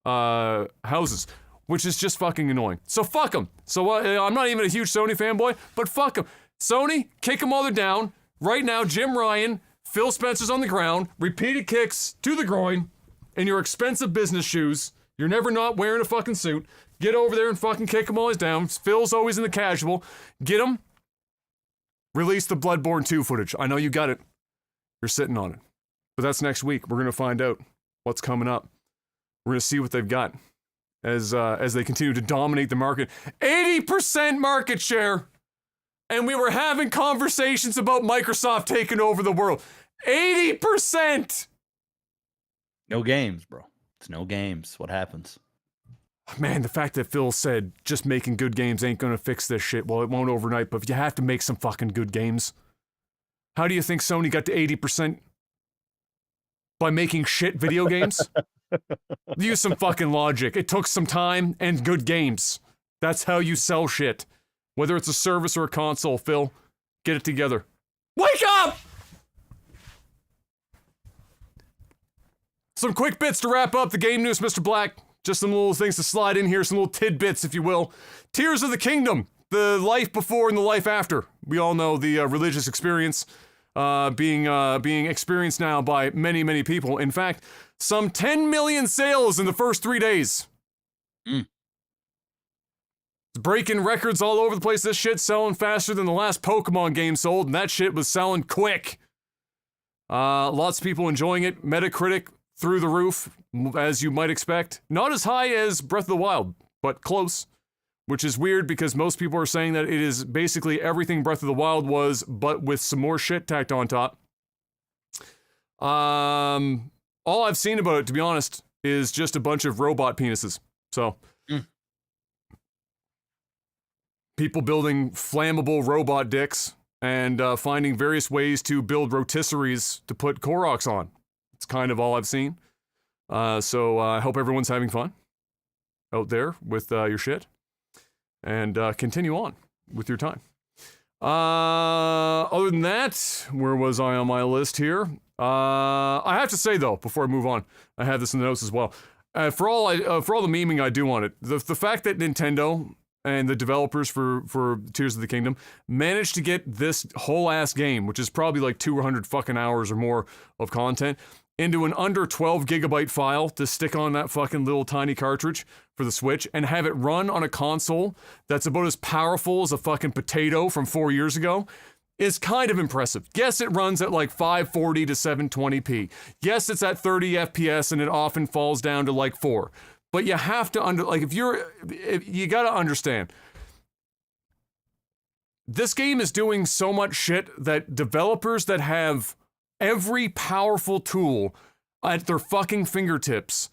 houses. Which is just fucking annoying. So fuck them. So I'm not even a huge Sony fanboy, but fuck them. Sony, kick them while they're down. Right now, Jim Ryan, Phil Spencer's on the ground, repeated kicks to the groin, in your expensive business shoes. You're never not wearing a fucking suit. Get over there and fucking kick him while he's down. Phil's always in the casual. Get him. Release the Bloodborne 2 footage. I know you got it. You're sitting on it. But that's next week. We're going to find out what's coming up. We're going to see what they've got. As they continue to dominate the market. 80% market share! And we were having conversations about Microsoft taking over the world. 80%! No games, bro. It's no games. What happens? Man, the fact that Phil said just making good games ain't gonna fix this shit. Well, it won't overnight, but you have to make some fucking good games. How do you think Sony got to 80%? By making shit video games? Use some fucking logic. It took some time and good games. That's how you sell shit. Whether it's a service or a console, Phil, get it together. Wake up! Some quick bits to wrap up the game news, Mr. Black. Just some little things to slide in here, some little tidbits, if you will. Tears of the Kingdom, the life before and the life after. We all know the religious experience being experienced now by many, many people. In fact, some 10 million sales in the first 3 days. It's breaking records all over the place. This shit's selling faster than the last Pokemon game sold, and that shit was selling quick. Lots of people enjoying it. Metacritic through the roof, as you might expect. Not as high as Breath of the Wild, but close. Which is weird because most people are saying that it is basically everything Breath of the Wild was, but with some more shit tacked on top. All I've seen about it, to be honest, is just a bunch of robot penises. So, people building flammable robot dicks and finding various ways to build rotisseries to put Koroks on. It's kind of all I've seen. So I hope everyone's having fun out there with your shit. and continue on with your time. Other than that, where was I on my list here? I have to say though, before I move on, I have this in the notes as well. For all the memeing I do on it, the fact that Nintendo and the developers for Tears of the Kingdom managed to get this whole ass game, which is probably like 200 fucking hours or more of content, into an under 12 gigabyte file to stick on that fucking little tiny cartridge for the Switch and have it run on a console that's about as powerful as a fucking potato from 4 years ago is kind of impressive. Yes, it runs at like 540 to 720p. Yes, it's at 30 FPS and it often falls down to like 4. But you have to you gotta understand. This game is doing so much shit that developers that have every powerful tool at their fucking fingertips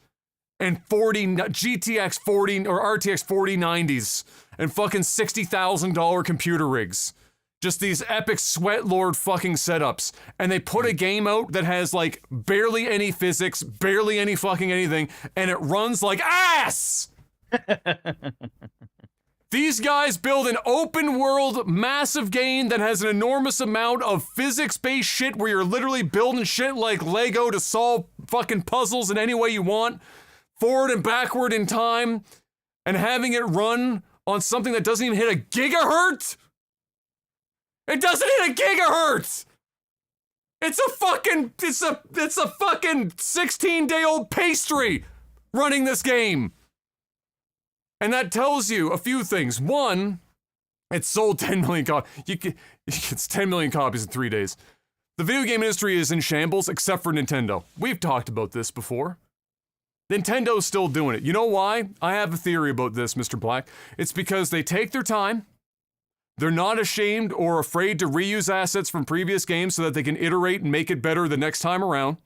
and GTX 40 or RTX 4090s and fucking $60,000 computer rigs. Just these epic sweatlord fucking setups. And they put a game out that has like barely any physics, barely any fucking anything, and it runs like ass! These guys build an open world massive game that has an enormous amount of physics-based shit where you're literally building shit like Lego to solve fucking puzzles in any way you want, forward and backward in time, and having it run on something that doesn't even hit a gigahertz? It doesn't hit a gigahertz! It's a fucking 16-day-old pastry running this game. And that tells you a few things. One, it sold 10 million copies. It's 10 million copies in 3 days. The video game industry is in shambles, except for Nintendo. We've talked about this before. Nintendo's still doing it. You know why? I have a theory about this, Mr. Black. It's because they take their time. They're not ashamed or afraid to reuse assets from previous games so that they can iterate and make it better the next time around.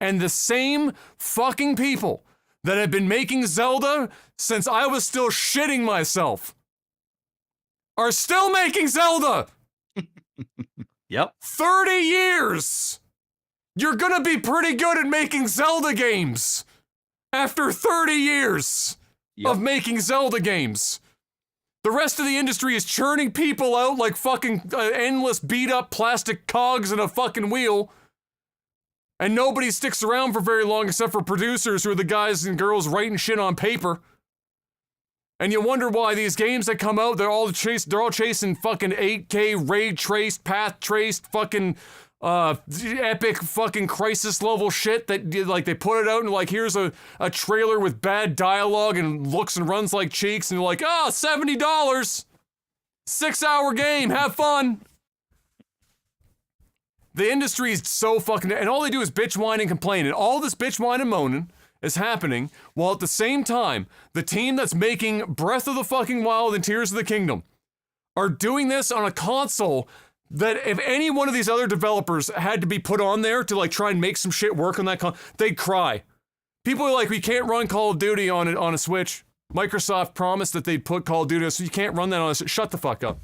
And the same fucking people that have been making Zelda since I was still shitting myself are still making Zelda. Yep. 30 years. You're gonna be pretty good at making Zelda games after 30 years of making Zelda games. The rest of the industry is churning people out like fucking endless beat up plastic cogs in a fucking wheel. And nobody sticks around for very long except for producers who are the guys and girls writing shit on paper. And you wonder why these games that come out, they're all chasing fucking 8K ray traced, path traced, fucking epic fucking crisis level shit that like they put it out and like here's a trailer with bad dialogue and looks and runs like cheeks and you're like, oh, $70, 6-hour game, have fun. The industry is so fucking, and all they do is bitch, whine, and complain. And all this bitch, whine, and moaning is happening while at the same time, the team that's making Breath of the fucking Wild and Tears of the Kingdom are doing this on a console that if any one of these other developers had to be put on there to like try and make some shit work on that they'd cry. People are like, we can't run Call of Duty on a Switch. Microsoft promised that they'd put Call of Duty on, so you can't run that on a Switch. Shut the fuck up.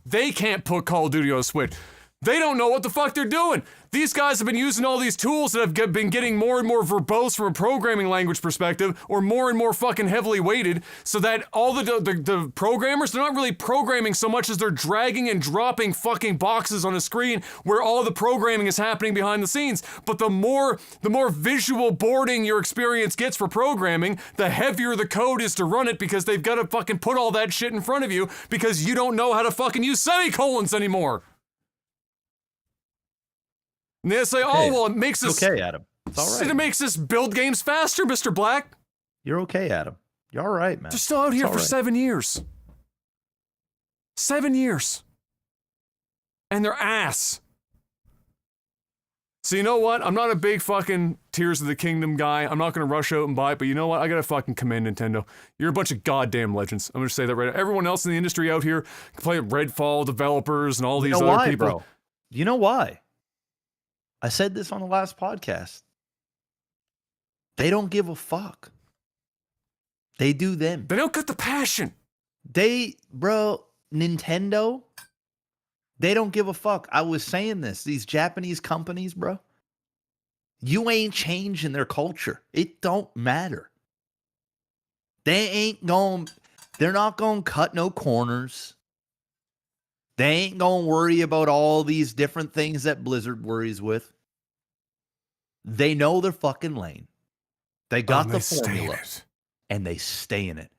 They can't put Call of Duty on a Switch. They don't know what the fuck they're doing. These guys have been using all these tools that have been getting more and more verbose from a programming language perspective, or more and more fucking heavily weighted, so that all the programmers, they're not really programming so much as they're dragging and dropping fucking boxes on a screen where all the programming is happening behind the scenes. But the more visual boarding your experience gets for programming, the heavier the code is to run it because they've got to fucking put all that shit in front of you because you don't know how to fucking use semicolons anymore. And they say, oh, well, it makes us... okay, Adam. It's all right. It makes us build games faster, Mr. Black. You're okay, Adam. You're all right, man. They're still out here for 7 years. 7 years. And they're ass. So you know what? I'm not a big fucking Tears of the Kingdom guy. I'm not going to rush out and buy it, but you know what? I got to fucking commend Nintendo. You're a bunch of goddamn legends. I'm going to say that right now. Everyone else in the industry out here, playing Redfall developers and all these other people. Bro? You know why? I said this on the last podcast. They don't give a fuck. They do them. They don't got the passion. Nintendo, they don't give a fuck. I was saying this. These Japanese companies, bro, you ain't changing their culture. It don't matter. They ain't going. They're not going to cut no corners. They ain't going to worry about all these different things that Blizzard worries with. They know their fucking lane. They got the formula. And they stay in it.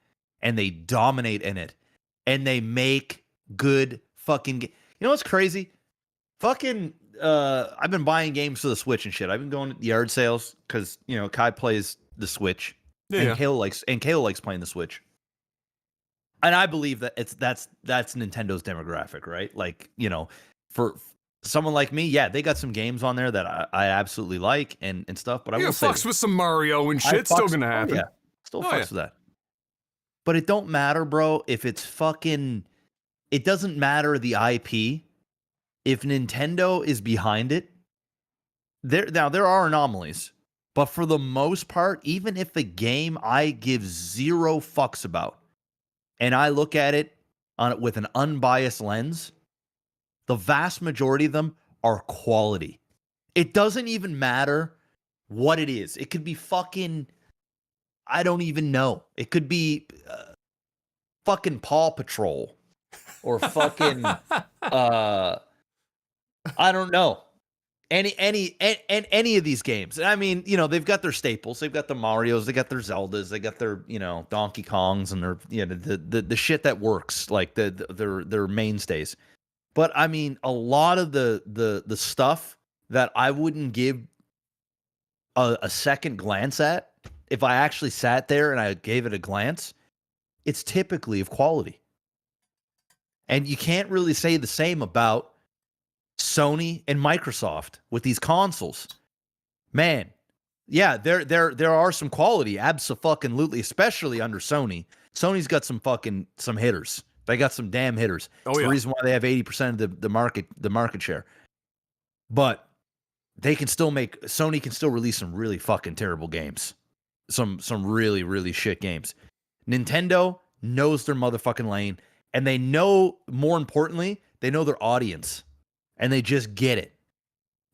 And they dominate in it. And they make good fucking You know what's crazy? Fucking I've been buying games for the Switch and shit. I've been going to yard sales because, you know, Kai plays the Switch. Yeah. And Kayla likes playing the Switch. And I believe that that's Nintendo's demographic, right? Like, you know, for someone like me, yeah, they got some games on there that I absolutely like and stuff. But I will say, fucks with some Mario and shit. Still gonna happen. Yeah, still fucks with that. But it don't matter, bro. If it's fucking, it doesn't matter the IP. If Nintendo is behind it, there are anomalies. But for the most part, even if a game I give zero fucks about, and I look at it with an unbiased lens, the vast majority of them are quality. It doesn't even matter what it is. It could be fucking, I don't even know. It could be fucking Paw Patrol or fucking, I don't know. Any of these games. I mean, you know, they've got their staples. They've got the Marios, they got their Zeldas, they got their, you know, Donkey Kongs and their, you know, the shit that works, like their mainstays. But I mean, a lot of the stuff that I wouldn't give a second glance at, if I actually sat there and I gave it a glance, it's typically of quality. And you can't really say the same about Sony and Microsoft with these consoles. Man, yeah, there are some quality, absolutely, especially under Sony. Sony's got some hitters. They got some damn hitters. It's the reason why they have 80% of the market share. But Sony can still release some really fucking terrible games. Some really, really shit games. Nintendo knows their motherfucking lane, and they know, more importantly, they know their audience. And they just get it.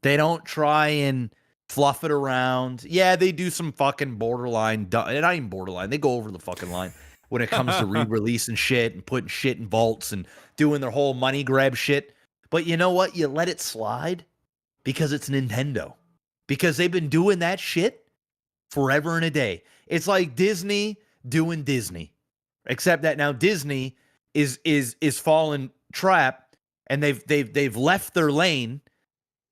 They don't try and fluff it around. Yeah, they do some fucking borderline, not even borderline. They go over the fucking line when it comes to re-release and shit and putting shit in vaults and doing their whole money grab shit. But you know what? You let it slide because it's Nintendo. Because they've been doing that shit forever and a day. It's like Disney doing Disney. Except that now Disney is falling trap. And they've left their lane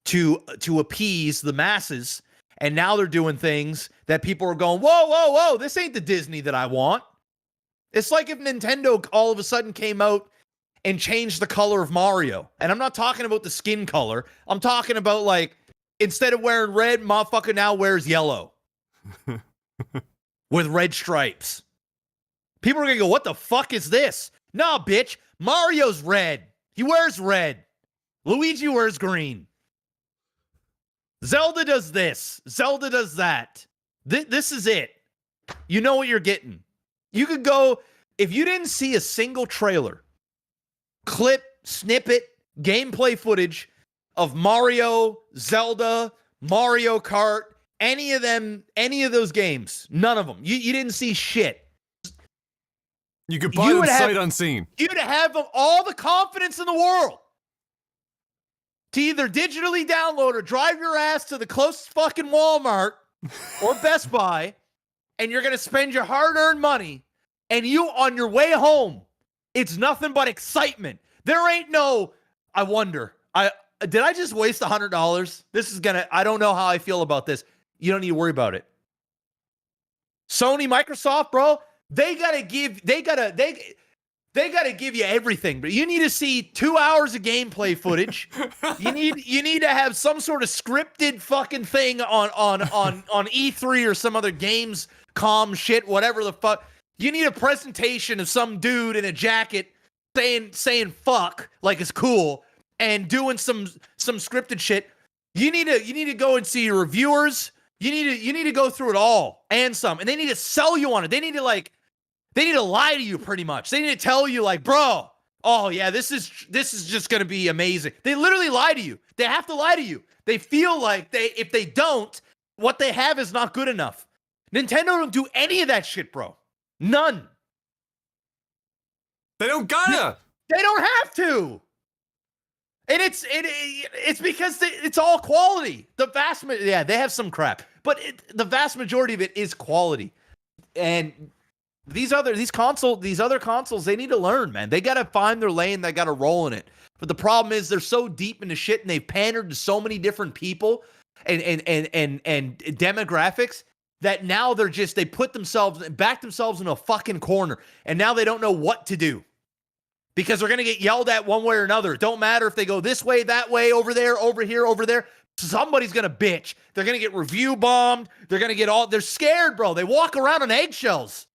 to appease the masses, and now they're doing things that people are going, whoa, this ain't the Disney that I want. It's like if Nintendo all of a sudden came out and changed the color of Mario. And I'm not talking about the skin color. I'm talking about, like, instead of wearing red, motherfucker now wears yellow with red stripes. People are gonna go, what the fuck is this? Nah, bitch, Mario's red. He wears red. Luigi wears green. Zelda does this. Zelda does that. This is it. You know what you're getting. You could go, if you didn't see a single trailer, clip, snippet, gameplay footage of Mario, Zelda, Mario Kart, any of those games, none of them. You didn't see shit. You could buy them sight unseen. You'd have all the confidence in the world to either digitally download or drive your ass to the closest fucking Walmart or Best Buy, and you're going to spend your hard-earned money, and you, on your way home, it's nothing but excitement. There ain't no, I wonder, did I just waste $100? I don't know how I feel about this. You don't need to worry about it. Sony, Microsoft, bro, they gotta give you everything, but you need to see 2 hours of gameplay footage. You need to have some sort of scripted fucking thing on E3 or some other Gamescom shit, whatever the fuck. You need a presentation of some dude in a jacket saying fuck like it's cool and doing some scripted shit. You need to go and see your reviewers. You need to go through it all and some, and they need to sell you on it. They need to lie to you pretty much. They need to tell you, like, bro, oh yeah, this is just gonna be amazing. They literally lie to you. They have to lie to you. They feel like if they don't, what they have is not good enough. Nintendo don't do any of that shit, bro. None. They don't gotta. They don't have to. And it's because it's all quality. They have some crap, but the vast majority of it is quality. And these other consoles, they need to learn, man. They got to find their lane. They got to roll in it. But the problem is they're so deep into shit, and they've pandered to so many different people and demographics that now they back themselves in a fucking corner, and now they don't know what to do. Because they're going to get yelled at one way or another. It don't matter if they go this way, that way, over there, over here, over there. Somebody's going to bitch. They're going to get review bombed. They're going to get they're scared, bro. They walk around on eggshells.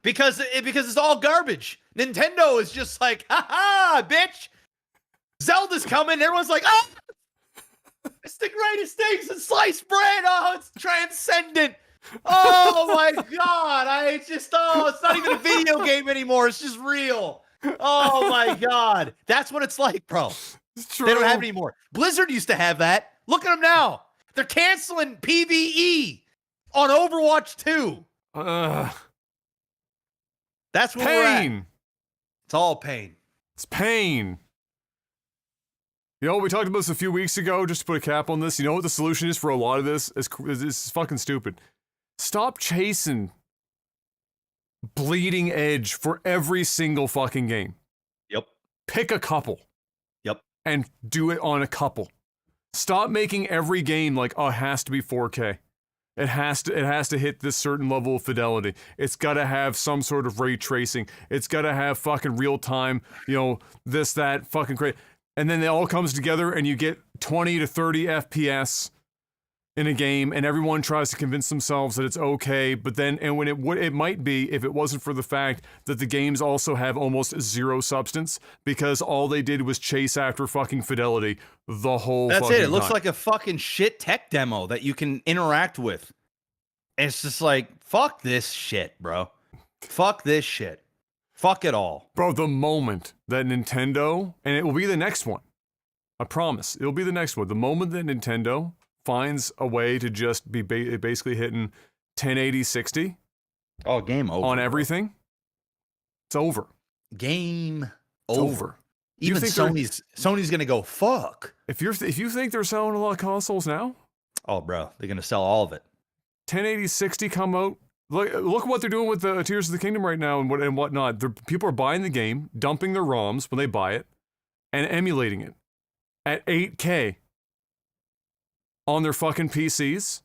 Because it's all garbage. Nintendo is just like, ha, bitch. Zelda's coming. Everyone's like, oh, it's the greatest thing since sliced bread. Oh, it's transcendent. Oh my God. It's not even a video game anymore. It's just real. Oh my God. That's what it's like, bro. It's true. They don't have it anymore. Blizzard used to have that. Look at them now. They're canceling PvE on Overwatch 2. That's where we're at. It's all pain. It's pain. You know, we talked about this a few weeks ago, just to put a cap on this. You know what the solution is for a lot of this? It's fucking stupid. Stop chasing bleeding edge for every single fucking game. Yep. Pick a couple. Yep. And do it on a couple. Stop making every game like, oh, it has to be 4K. It has to hit this certain level of fidelity. It's got to have some sort of ray tracing. It's got to have fucking real time, you know, this, that, fucking crazy. And then it all comes together and you get 20 to 30 FPS in a game, and everyone tries to convince themselves that it's okay, but then, and when it might be if it wasn't for the fact that the games also have almost zero substance, because all they did was chase after fucking fidelity the whole That's fucking it. It looks time. like a fucking shit tech demo that you can interact with. And it's just like, fuck this shit, bro. Fuck this shit. Fuck it all. Bro, the moment that Nintendo, and it will be the next one, I promise, it'll be the next one, the moment that Nintendo finds a way to just be basically hitting 1080 60 game over on everything, it's over. Game It's over. You Even think Sony's gonna go fuck. If you think they're selling a lot of consoles now, oh bro, they're gonna sell all of it. 1080 60 come out. Look what they're doing with the Tears of the Kingdom right now and whatnot. People are buying the game, dumping their ROMs when they buy it, and emulating it at 8K on their fucking PCs,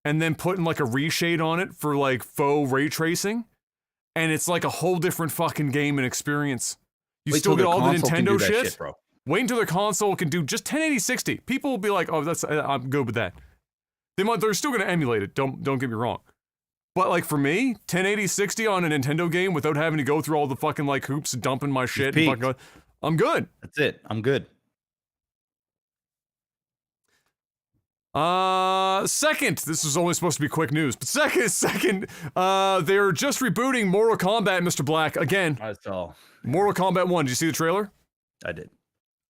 and then putting like a reshade on it for like faux ray tracing, and it's like a whole different fucking game and experience. You still get all the Nintendo shit, bro. Wait until the console can do just 1080 60. People will be like, "Oh, I'm good with that." They're still gonna emulate it. Don't get me wrong. But like for me, 1080 60 on a Nintendo game without having to go through all the fucking like hoops and dumping my shit, and fucking, I'm good. That's it. I'm good. Second, this was only supposed to be quick news, but second, they're just rebooting Mortal Kombat, Mr. Black, again. That's all. Mortal Kombat 1, did you see the trailer? I did.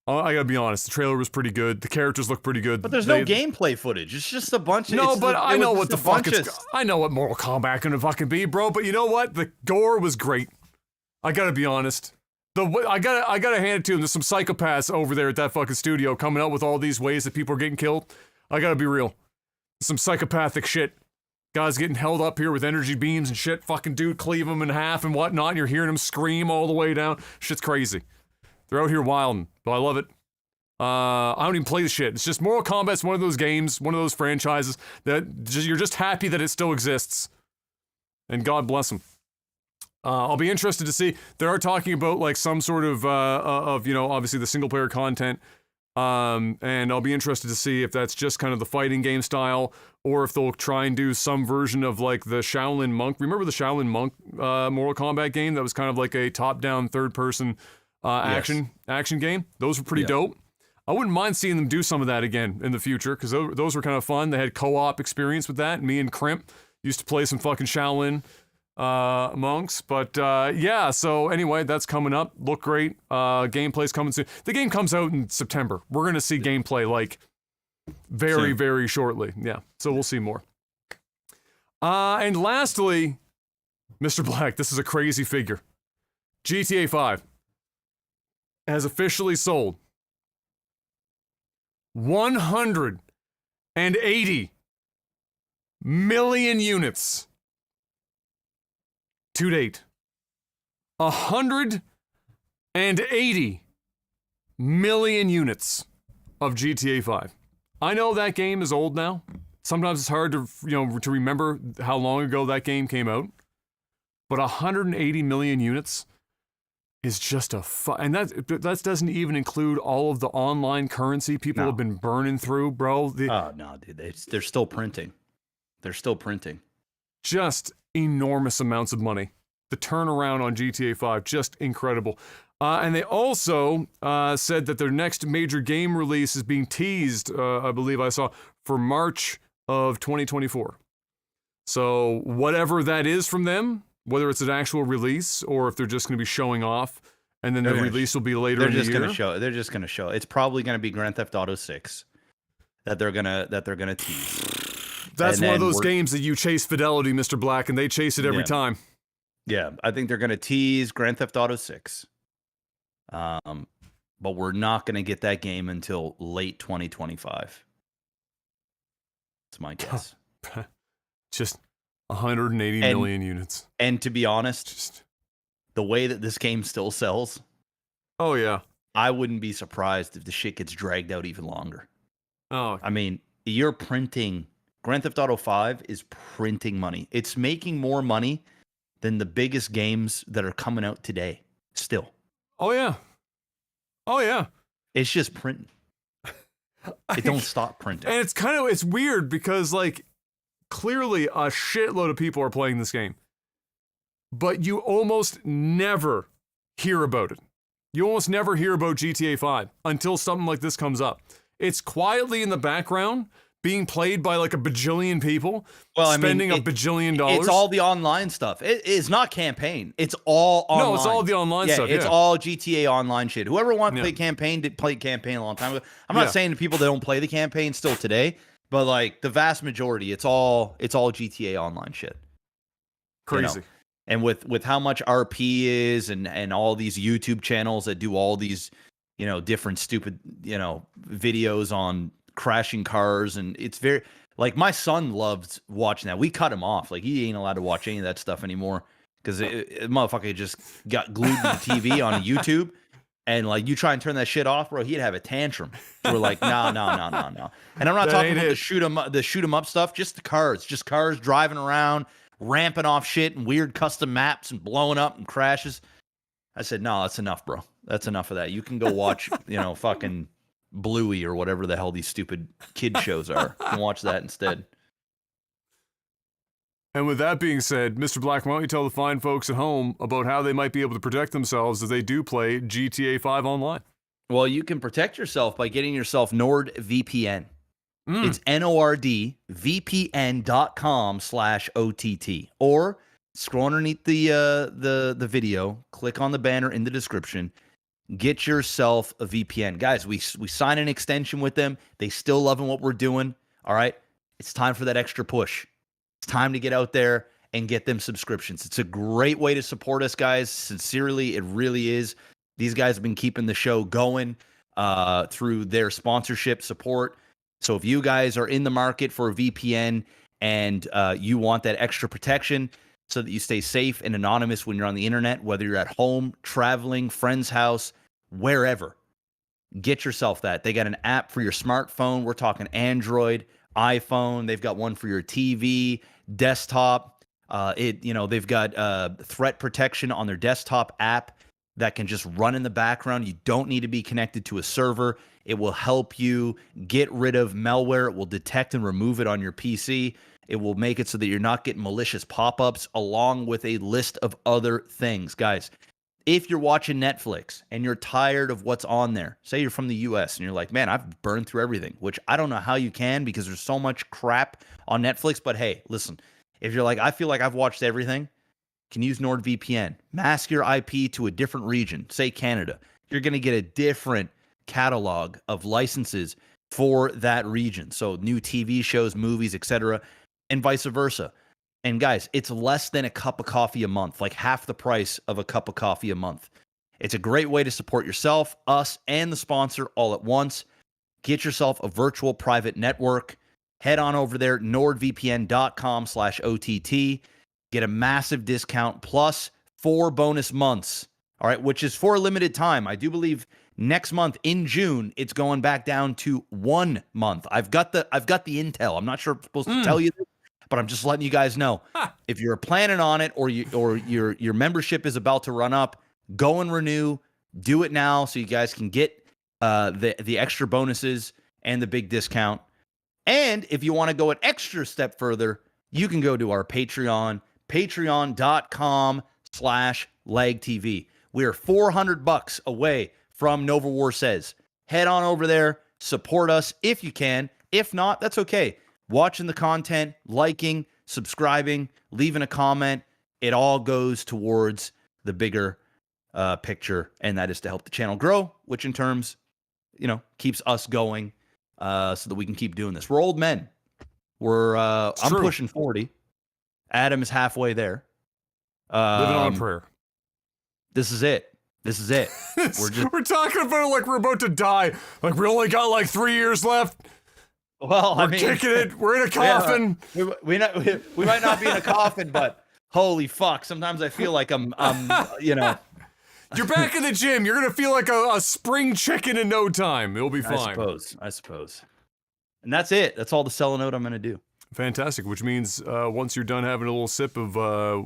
I gotta be honest, the trailer was pretty good. The characters look pretty good. But there's no gameplay footage. It's just a bunch of... No, but I know what the fuck I know what Mortal Kombat gonna fucking be, bro, but you know what? The gore was great. I gotta be honest. I gotta hand it to him. There's some psychopaths over there at that fucking studio coming up with all these ways that people are getting killed. I gotta be real. Some psychopathic shit. Guys getting held up here with energy beams and shit. Fucking dude cleave them in half and whatnot, and you're hearing them scream all the way down. Shit's crazy. They're out here wilding, but I love it. I don't even play the shit. It's just Mortal Kombat's one of those games, one of those franchises that you're just happy that it still exists. And God bless them. I'll be interested to see. They are talking about like some sort of you know, obviously the single player content. And I'll be interested to see if that's just kind of the fighting game style, or if they'll try and do some version of like the Shaolin Monk. Remember the Shaolin Monk Mortal Kombat game that was kind of like a top-down third-person action game? Those were pretty dope. I wouldn't mind seeing them do some of that again in the future, because those were kind of fun. They had co-op experience with that. Me and Crimp used to play some fucking Shaolin monks, but yeah, so anyway, that's coming up. Look great. Gameplay's coming soon. The game comes out in September. We're gonna see gameplay like very shortly. Yeah, so we'll see more. And lastly, Mr. Black, this is a crazy figure. GTA 5 has officially sold 180 million units to date. 180 million units of GTA 5. I know that game is old now. Sometimes it's hard to, to remember how long ago that game came out. But 180 million units is just and that doesn't even include all of the online currency people have been burning through, bro. Oh no, dude, they're still printing. They're still printing. Just enormous amounts of money. The turnaround on GTA 5, just incredible. And they also said that their next major game release is being teased, I believe I saw, for March of 2024. So whatever that is from them, whether it's an actual release or if they're just going to be showing off, and then the release will be later in the year. They're just going to show. It's probably going to be Grand Theft Auto 6 that they're gonna tease. That's one of those games that you chase fidelity, Mr. Black, and they chase it every time. Yeah, I think they're going to tease Grand Theft Auto 6. But we're not going to get that game until late 2025. That's my guess. Just 180 million units. And to be honest, the way that this game still sells, oh yeah, I wouldn't be surprised if the shit gets dragged out even longer. Oh, I mean, you're printing. Grand Theft Auto 5 is printing money. It's making more money than the biggest games that are coming out today. Still. Oh yeah. Oh yeah. It's just printing. It don't stop printing. And it's weird because like clearly a shitload of people are playing this game, but you almost never hear about it. You almost never hear about GTA 5 until something like this comes up. It's quietly in the background being played by like a bajillion people, spending a bajillion dollars. It's all the online stuff. It is not campaign. It's all online. No, it's all the online stuff. It's all GTA online shit. Whoever wanted to play campaign did play campaign a long time ago. I'm not saying to people that don't play the campaign still today, but like the vast majority, it's all GTA online shit. Crazy. You know? And with how much RP is and all these YouTube channels that do all these, different stupid, videos on crashing cars, and it's very like my son loves watching that. We cut him off. Like he ain't allowed to watch any of that stuff anymore because motherfucker just got glued to the TV on YouTube. And like you try and turn that shit off, bro, he'd have a tantrum. So we're like, no. And I'm not talking about the shoot 'em up stuff, just cars driving around, ramping off shit and weird custom maps and blowing up and crashes. I said, no, that's enough, bro. That's enough of that. You can go watch, fucking Bluey or whatever the hell these stupid kid shows are. You can watch that instead. And with that being said, Mr. Black, why don't you tell the fine folks at home about how they might be able to protect themselves as they do play GTA 5 online? Well, you can protect yourself by getting yourself NordVPN. It's NordVPN.com/OTT. Or scroll underneath the video, click on the banner in the description, get yourself a VPN. Guys, we sign an extension with them. They still loving what we're doing. All right. It's time for that extra push. It's time to get out there and get them subscriptions. It's a great way to support us, guys. Sincerely, it really is. These guys have been keeping the show going through their sponsorship support. So if you guys are in the market for a VPN and you want that extra protection so that you stay safe and anonymous when you're on the internet, whether you're at home, traveling, friend's house, wherever, get yourself that. They got an app for your smartphone. We're talking Android, iPhone. They've got one for your TV, desktop. They've got threat protection on their desktop app that can just run in the background. You don't need to be connected to a server. It will help you get rid of malware. It will detect and remove it on your PC. It will make it so that you're not getting malicious pop-ups, along with a list of other things. Guys, if you're watching Netflix and you're tired of what's on there, say you're from the US and you're like, man, I've burned through everything, which I don't know how you can because there's so much crap on Netflix. But hey, listen, if you're like, I feel like I've watched everything, you can use NordVPN. Mask your IP to a different region, say Canada. You're going to get a different catalog of licenses for that region. So new TV shows, movies, etc., and vice versa. And guys, it's less than a cup of coffee a month, like half the price of a cup of coffee a month. It's a great way to support yourself, us, and the sponsor all at once. Get yourself a virtual private network. Head on over there, nordvpn.com/OTT. Get a massive discount plus 4 bonus months, all right, which is for a limited time. I do believe next month in June, it's going back down to 1 month. I've got the intel. I'm not sure if I'm supposed to tell you this, but I'm just letting you guys know. If you're planning on it or your membership is about to run up, go and renew. Do it now so you guys can get the extra bonuses and the big discount. And if you want to go an extra step further, you can go to our Patreon, patreon.com/LagTV. We are $400 away from Nova War Says. Head on over there, support us if you can. If not, that's okay. Watching the content, liking, subscribing, leaving a comment, it all goes towards the bigger picture, and that is to help the channel grow, which in terms, keeps us going so that we can keep doing this. We're old men. I'm pushing 40. Adam is halfway there. Living on a prayer. This is it. We're talking about it like we're about to die. Like we only got like 3 years left. Well, we're kicking it. We're in a coffin. Yeah, we might not be in a coffin, but holy fuck! Sometimes I feel like I'm. You're back in the gym. You're gonna feel like a spring chicken in no time. It'll be fine. I suppose. And that's it. That's all the selling out I'm gonna do. Fantastic. Which means once you're done having a little sip of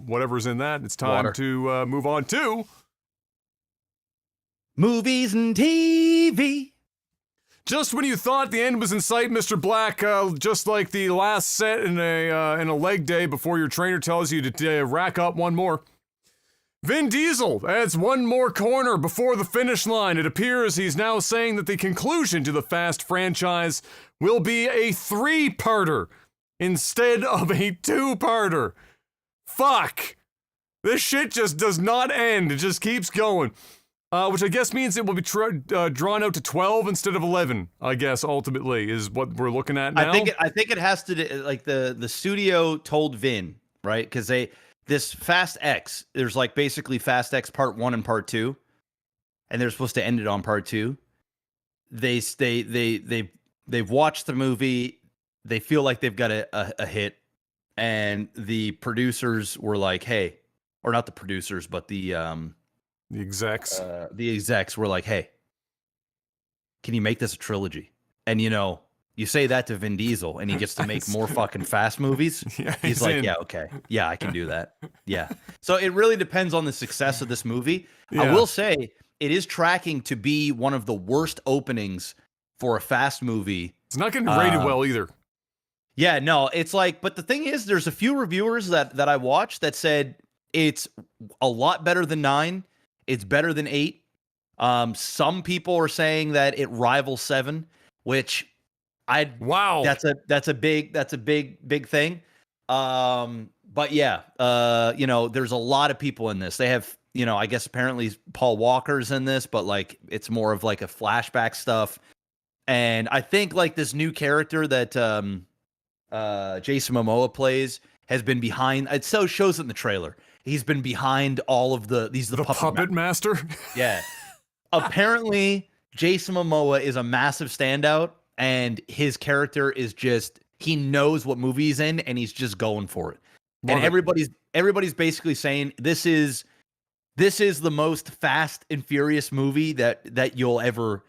whatever's in that, it's time Water. to move on to movies and TV. Just when you thought the end was in sight, Mr. Black, just like the last set in a leg day before your trainer tells you to rack up one more. Vin Diesel adds one more corner before the finish line. It appears he's now saying that the conclusion to the Fast franchise will be a 3-parter instead of a 2-parter. Fuck. This shit just does not end. It just keeps going. Which I guess means it will be drawn out to 12 instead of 11, I guess, ultimately, is what we're looking at now. I think it has to do, like the studio told Vin, right? Because this Fast X, there's like basically Fast X Part 1 and Part 2, and they're supposed to end it on Part 2. They've watched the movie, they feel like they've got a hit, and the producers were like, hey, or not the producers, but the execs. The execs were like, hey, can you make this a trilogy? And you say that to Vin Diesel and he gets to make more fucking Fast movies. Yeah, he's like, yeah, okay. Yeah, I can do that. Yeah. So it really depends on the success of this movie. Yeah. I will say it is tracking to be one of the worst openings for a Fast movie. It's not getting rated well either. Yeah, no, it's like, but the thing is, there's a few reviewers that I watched that said it's a lot better than 9. It's better than 8. Some people are saying that it rivals 7, which that's a big thing. But yeah, there's a lot of people in this. They have, I guess apparently Paul Walker's in this, but like it's more of like a flashback stuff. And I think like this new character that Jason Momoa plays has been behind. It so shows it in the trailer. He's been behind all of the puppet master. Yeah. Apparently, Jason Momoa is a massive standout, and his character is just, he knows what movie he's in, and he's just going for it. And everybody's basically saying this is the most Fast and Furious movie that you'll ever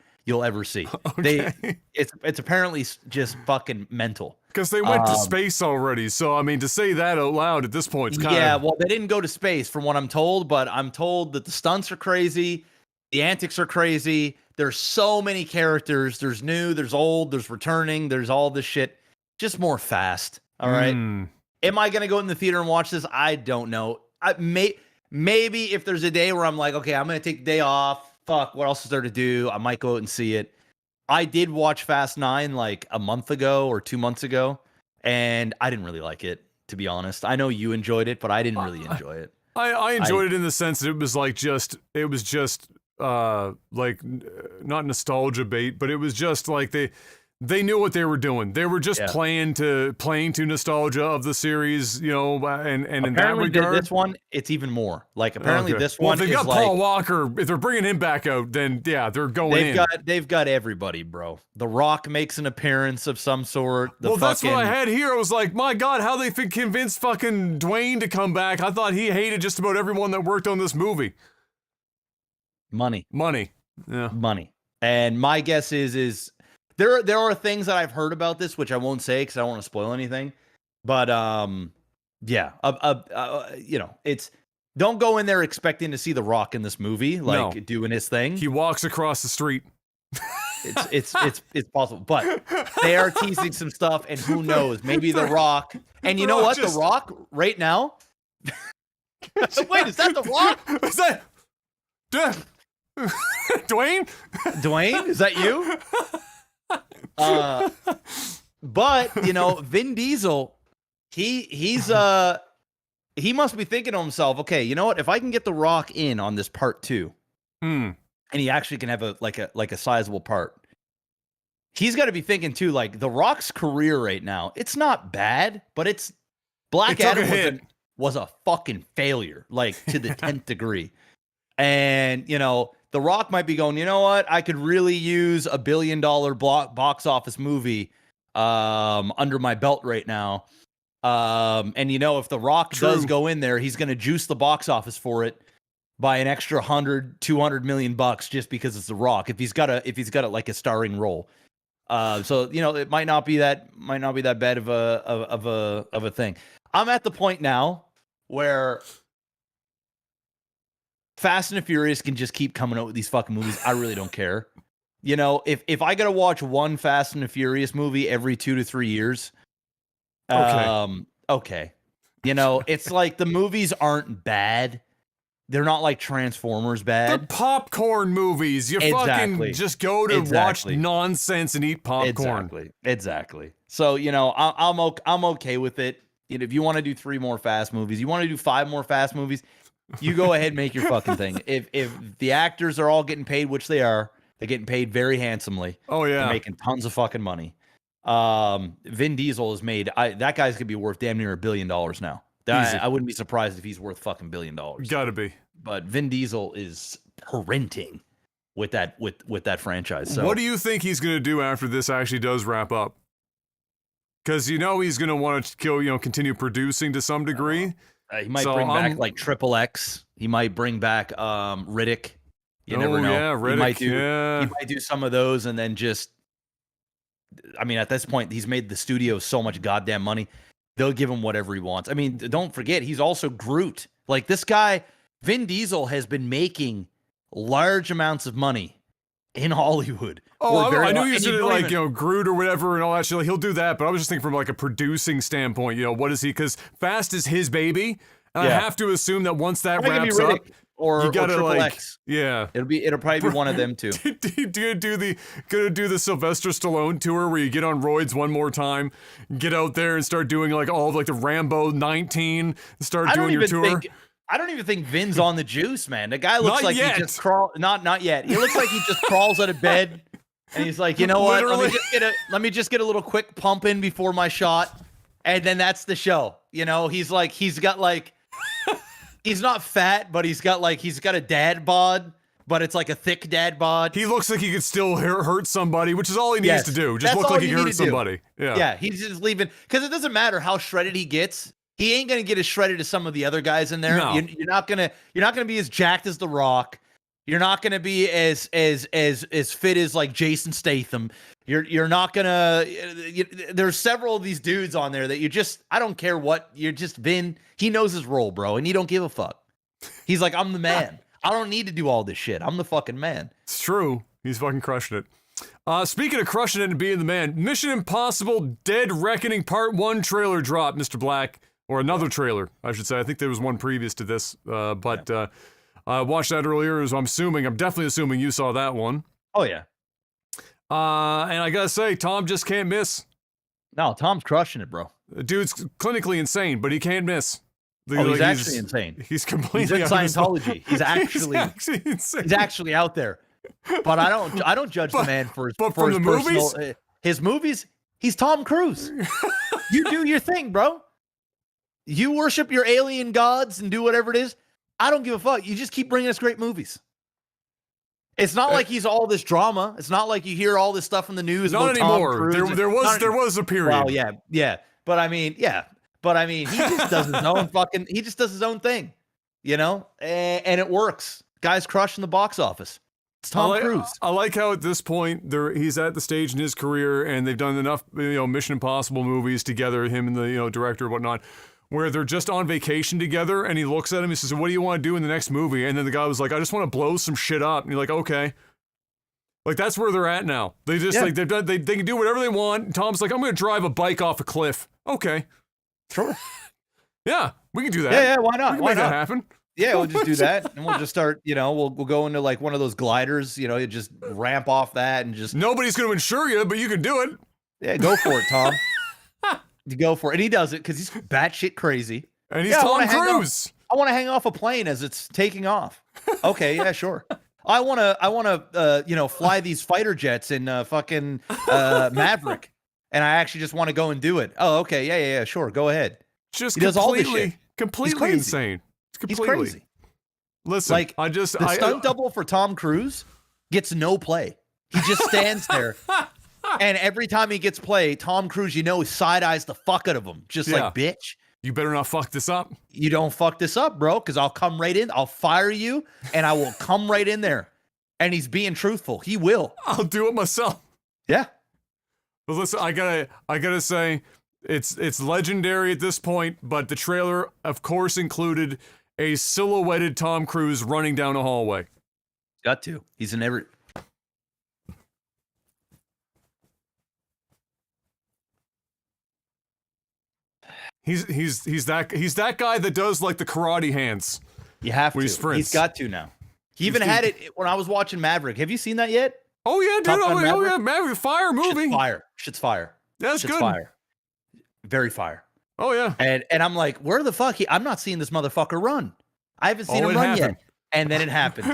see. Okay. It's apparently just fucking mental. Because they went to space already, so I mean, to say that out loud at this point, it's kind of... well, they didn't go to space from what I'm told, but I'm told that the stunts are crazy, the antics are crazy, there's so many characters, there's new, there's old, there's returning, there's all this shit, just more Fast, all right? Am I going to go in the theater and watch this? I don't know. Maybe if there's a day where I'm like, okay, I'm going to take the day off, fuck, what else is there to do? I might go out and see it. I did watch Fast 9 like a month ago or 2 months ago, and I didn't really like it, to be honest. I know you enjoyed it, but I didn't really enjoy it. I enjoyed it in the sense that it was just like not nostalgia bait, but it was just like They knew what they were doing. They were just Yeah. playing to nostalgia of the series, you know, and in that Apparently, regard. this one, it's even more. Like, apparently, Okay. this Well, one if they've is got like Paul Walker, if they're bringing him back out, then yeah, they're going in. they've got everybody, bro. The Rock makes an appearance of some sort. That's what I had here. I was like, my God, how they convinced fucking Dwayne to come back. I thought he hated just about everyone that worked on this movie. Money. Yeah. Money. And my guess is there are things that I've heard about this, which I won't say because I don't want to spoil anything. But yeah, you know, it's don't go in there expecting to see The Rock in this movie, like doing his thing. He walks across the street. It's possible, but they are teasing some stuff, and who knows? Maybe The Rock. And you know what? The Rock right now. Wait, is that The Rock? Is that Dwayne? Dwayne, is that you? But you know, Vin Diesel, he must be thinking to himself, okay, you know what? If I can get The Rock in on this part 2, and he actually can have a sizable part, he's got to be thinking too, like The Rock's career right now, it's not bad, but it's Black Adam was a fucking failure, like to the 10th degree. And you know, The Rock might be going, you know what? I could really use $1 billion box office movie under my belt right now. And you know, if The Rock does go in there, he's going to juice the box office for it by an extra 200 million bucks just because it's The Rock. If he's got a like a starring role. So you know, it might not be that bad of a thing. I'm at the point now where Fast and the Furious can just keep coming out with these fucking movies. I really don't care. You know, if I gotta watch one Fast and the Furious movie every 2 to 3 years, okay. You know, it's like the movies aren't bad. They're not like Transformers bad. They're popcorn movies. You fucking just go to watch nonsense and eat popcorn. Exactly. So, you know, I'm okay with it. You know, if you want to do 3 more Fast movies, you want to do 5 more Fast movies, you go ahead and make your fucking thing. If the actors are all getting paid, which they are, they're getting paid very handsomely. Oh yeah, they're making tons of fucking money. Vin Diesel is made. That guy's gonna be worth damn near $1 billion now. I wouldn't be surprised if he's worth fucking $1 billion. Gotta be. But Vin Diesel is printing with that franchise. So what do you think he's gonna do after this actually does wrap up? Because you know he's gonna want to continue producing to some degree. He might bring back like Triple X. He might bring back Riddick. You never know. Yeah, Riddick. He might do some of those, and then just. I mean, at this point, he's made the studio so much goddamn money. They'll give him whatever he wants. I mean, don't forget, he's also Groot. Like this guy, Vin Diesel, has been making large amounts of money in Hollywood. Oh, I knew he was gonna like Groot or whatever and all that shit. Like, he'll do that, but I was just thinking from like a producing standpoint. You know, what is he? Because Fast is his baby, and I have to assume that once that wraps up, or you gotta Triple like, X. Yeah, it'll probably be one of them too. Gonna do the Sylvester Stallone tour where you get on roids one more time, get out there and start doing like all of like the Rambo 19, start doing your tour. I don't even think Vin's on the juice, man. The guy looks like he just not yet. He looks like he just crawls out of bed and he's like, you know what? Let me just get a little quick pump in before my shot, and then that's the show. You know, he's got like he's not fat, but he's got a dad bod, but it's like a thick dad bod. He looks like he could still hurt somebody, which is all he needs to do. Just look like he can hurt somebody. Yeah, he's just leaving because it doesn't matter how shredded he gets. He ain't gonna get as shredded as some of the other guys in there. No. You're not gonna be as jacked as The Rock. You're not gonna be as fit as like Jason Statham. You're not gonna. There's several of these dudes on there that I don't care what. You're just Vin. He knows his role, bro, and he don't give a fuck. He's like, I'm the man. I don't need to do all this shit. I'm the fucking man. It's true. He's fucking crushing it. Speaking of crushing it and being the man, Mission Impossible Dead Reckoning Part 1 trailer drop, Mr. Black. Or another trailer, I should say. I think there was one previous to this, but I watched that earlier, as I'm definitely assuming you saw that one. Oh, yeah. And I gotta say, Tom just can't miss. No, Tom's crushing it, bro. Dude's clinically insane, but he can't miss. He's actually insane. He's completely in Scientology. He's actually insane. He's actually out there. But I don't judge the man for his from the personal, movies? His movies, he's Tom Cruise. You do your thing, bro. You worship your alien gods and do whatever it is. I don't give a fuck. You just keep bringing us great movies. It's not like he's all this drama. It's not like you hear all this stuff in the news. Not about Tom anymore. Cruise. There was a period. Well, yeah. But I mean, he just does his own he just does his own thing, you know, and it works. Guy's crushing the box office. It's Tom Cruise. I like how at this point he's at the stage in his career, and they've done enough, Mission Impossible movies together, him and the director and whatnot, where they're just on vacation together, and he looks at him, he says, "What do you want to do in the next movie?" And then the guy was like, "I just want to blow some shit up." And you're like, okay. Like, that's where they're at now. They just like they can do whatever they want. And Tom's like, "I'm going to drive a bike off a cliff." Okay. Sure. Yeah, we can do that. Yeah, why not? We can why make not? that happen. Yeah, we'll just do that, and we'll just start. We'll go into like one of those gliders. You just ramp off that and just. Nobody's going to insure you, but you can do it. Yeah, go for it, Tom. You go for it, and he does it because he's batshit crazy. And he's Tom Cruise. I want to hang off a plane as it's taking off. Okay, yeah, sure. I want to, fly these fighter jets in fucking Maverick, and I actually just want to go and do it. Oh, okay, yeah, sure, go ahead. Just he does all this shit. Completely insane. It's completely. He's crazy. Listen, like the stunt double for Tom Cruise gets no play. He just stands there, and every time he gets play, Tom Cruise, side eyes the fuck out of him, just like, bitch. You better not fuck this up. You don't fuck this up, bro, because I'll come right in. I'll fire you, and I will come right in there. And he's being truthful. He will. I'll do it myself. Yeah. But listen, I gotta say, it's legendary at this point. But the trailer, of course, included a silhouetted Tom Cruise running down a hallway. Got to. He's in every. He's that guy that does like the karate hands. You have to. He's got to now. He even had it when I was watching Maverick. Have you seen that yet? Oh yeah, dude. Maverick, fire movie. Shit's fire. That's Shit's good. Fire. Very fire. Oh yeah. And I'm like, where the fuck? I'm not seeing this motherfucker run. I haven't seen him run yet. And then it happened.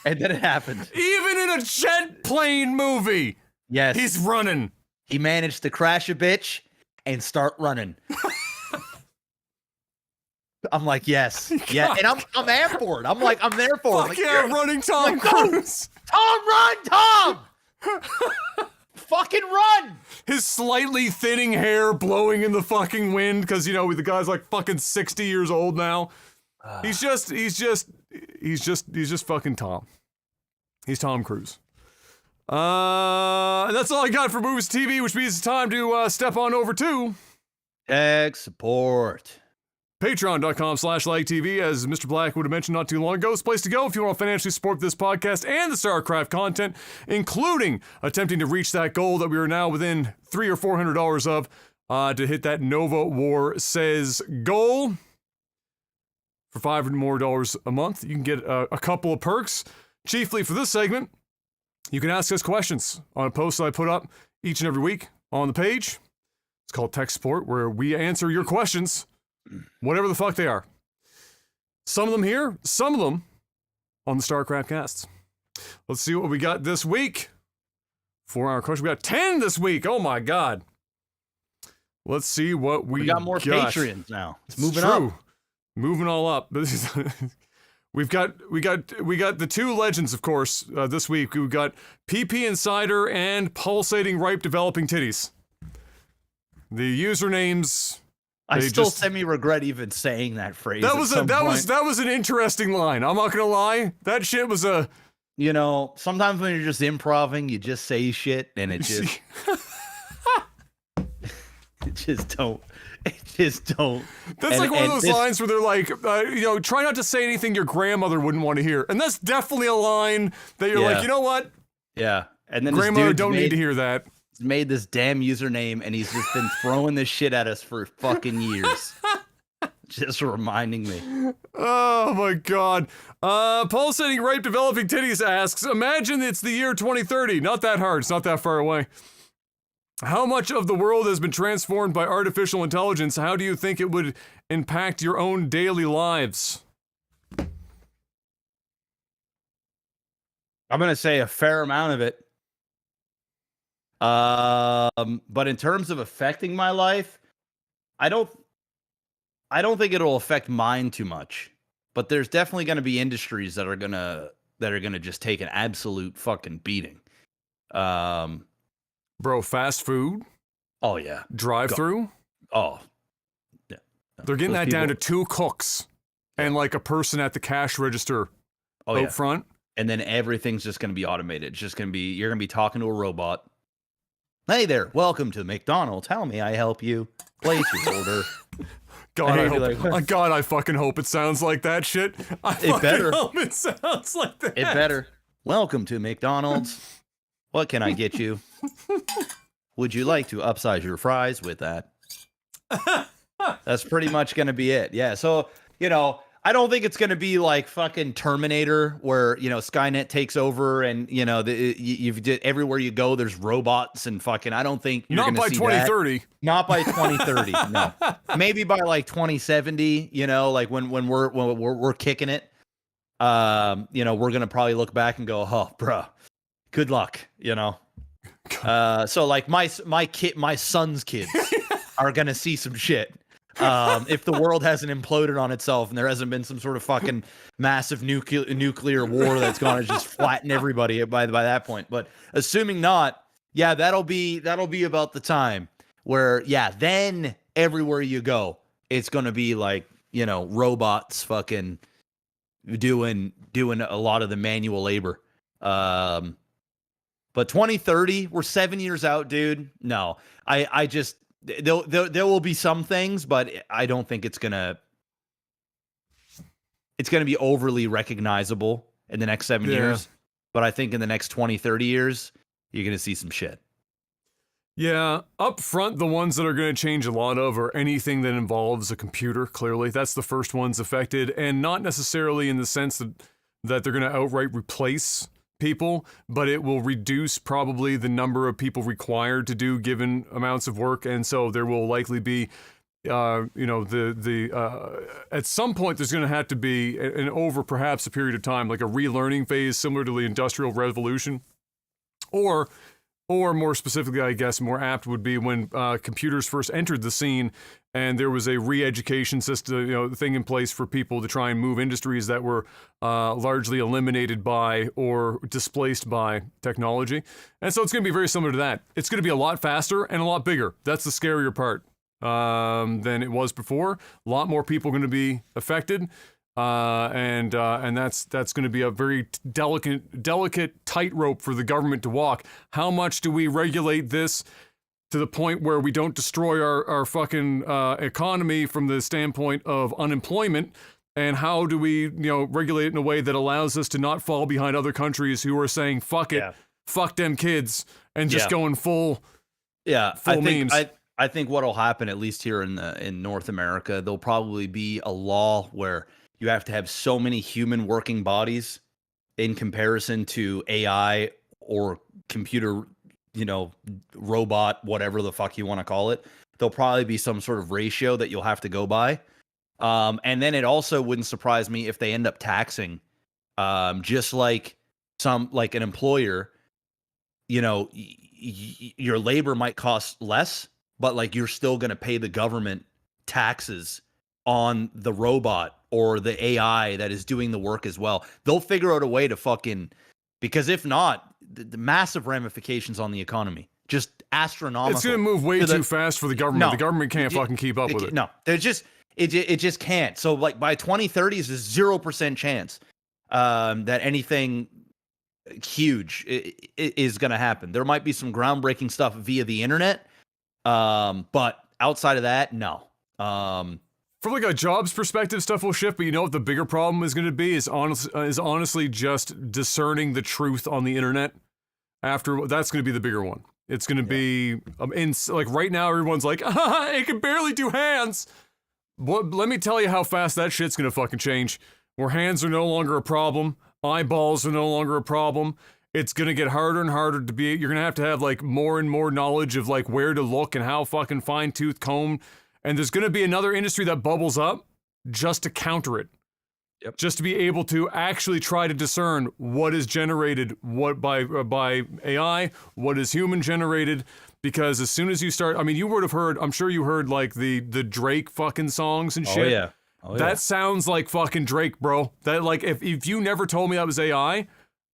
Even in a jet plane movie. Yes. He's running. He managed to crash a bitch and start running. I'm like, yes, yeah, and I'm amped for it. I'm like, I'm there for it. Fuck yeah, running Tom Cruise. Tom, run, Tom! Fucking run! His slightly thinning hair blowing in the fucking wind because the guy's like fucking 60 years old now. He's just fucking Tom. He's Tom Cruise. And that's all I got for Movies TV, which means it's time to step on over to tech support. Patreon.com/LagTV, as Mr. Black would have mentioned not too long ago, is the place to go if you want to financially support this podcast and the StarCraft content, including attempting to reach that goal that we are now within $300 or $400 of to hit that Nova War Says goal. For $5 or more a month, you can get a couple of perks. Chiefly for this segment, you can ask us questions on a post that I put up each and every week on the page. It's called Tech Support, where we answer your questions, whatever the fuck they are. Some of them here, some of them on the StarCraft casts. Let's see what we got this week. 4-hour question. We got 10 this week. Oh my God. Let's see what we got. More Patreons now. It's moving up. Moving all up. We've got the two legends, of course, this week. We've got PP Insider and Pulsating Ripe Developing Titties. The usernames. I still semi-regret even saying that phrase. That was an interesting line. I'm not gonna lie. That shit was a. Sometimes when you're just improvising, you just say shit, and it just. It just don't. That's like one of those lines where they're like, try not to say anything your grandmother wouldn't want to hear, and that's definitely a line that you're like, you know what? Yeah, and then grandmother don't need to hear that. He's made this damn username, and he's just been throwing this shit at us for fucking years. Just reminding me. Oh my God. Pulsating Ripe Developing Titties asks, imagine it's the year 2030. Not that hard. It's not that far away. How much of the world has been transformed by artificial intelligence? How do you think it would impact your own daily lives? I'm going to say a fair amount of it. But in terms of affecting my life, I don't think it'll affect mine too much. But there's definitely going to be industries that are gonna just take an absolute fucking beating. Bro, fast food, Oh yeah, drive-through. oh yeah. They're getting Those that down to people- 2 cooks and like a person at the cash register Oh out yeah, front. and then everything's just going to be automated. It's just going to be you're going to be talking to a robot. Hey there, welcome to McDonald's. How may I help you? Place your order. God, And you'd be like, God, I fucking hope it sounds like that shit. It better. Hope it sounds like that. It better. Welcome to McDonald's. What can I get you? Would you like to upsize your fries with that? That's pretty much going to be it. Yeah. So, I don't think it's going to be like fucking Terminator where, Skynet takes over and, you've did everywhere you go, there's robots and fucking, I don't think you're Not going to by see 2030. that. Not by 2030. No. Maybe by like 2070, like when we're kicking it, we're going to probably look back and go, oh, bro, good luck, So like my son's kids are going to see some shit. If the world hasn't imploded on itself and there hasn't been some sort of fucking massive nuclear war that's going to just flatten everybody by that point. But assuming not, yeah, that'll be about the time where, yeah, then everywhere you go, it's going to be like, robots fucking doing a lot of the manual labor. But 2030, we're 7 years out, dude. No, I just, there will be some things, but I don't think it's gonna be overly recognizable in the next 7 years. But I think in the next 20, 30 years, you're gonna see some shit. Yeah, up front, the ones that are going to change a lot of are anything that involves a computer, clearly. That's the first ones affected, and not necessarily in the sense that they're going to outright replace people, but it will reduce probably the number of people required to do given amounts of work, and so there will likely be, at some point there's going to have to be an over perhaps a period of time, like a relearning phase similar to the Industrial Revolution, or more specifically, I guess, more apt would be when computers first entered the scene and there was a re-education system, thing in place for people to try and move industries that were largely eliminated by or displaced by technology. And so it's going to be very similar to that. It's going to be a lot faster and a lot bigger. That's the scarier part than it was before. A lot more people are going to be affected. And that's going to be a very delicate tightrope for the government to walk. How much do we regulate this to the point where we don't destroy our fucking economy from the standpoint of unemployment? And how do we, regulate it in a way that allows us to not fall behind other countries who are saying, fuck it, fuck them kids, and just going full memes. I think what'll happen, at least here in North America, there'll probably be a law where you have to have so many human working bodies in comparison to AI or computer, robot, whatever the fuck you want to call it. There'll probably be some sort of ratio that you'll have to go by. And then it also wouldn't surprise me if they end up taxing, just like an employer, your labor might cost less, but like you're still going to pay the government taxes on the robot or the AI that is doing the work as well. They'll figure out a way to because if not, the massive ramifications on the economy, just astronomical. It's going to move way too fast for the government. No, the government can't fucking keep up with it. No, it just can't. So like by 2030, there's 0% chance that anything huge is going to happen. There might be some groundbreaking stuff via the internet, but outside of that, no. From like a jobs perspective, stuff will shift, but what the bigger problem is going to be is honestly just discerning the truth on the internet. That's going to be the bigger one. It's going to be like right now, everyone's like, it can barely do hands. Let me tell you how fast that shit's going to fucking change. Where hands are no longer a problem, eyeballs are no longer a problem. It's going to get harder and harder to be. You're going to have like more and more knowledge of like where to look and how fucking fine-tooth comb. And there's going to be another industry that bubbles up just to counter it. Yep. just to be able to actually try to discern what is generated what by AI, what is human generated. Because as soon as you start, I mean, you would have heard, I'm sure you heard like the Drake fucking songs and shit. That sounds like fucking Drake, bro. That like if you never told me that was AI,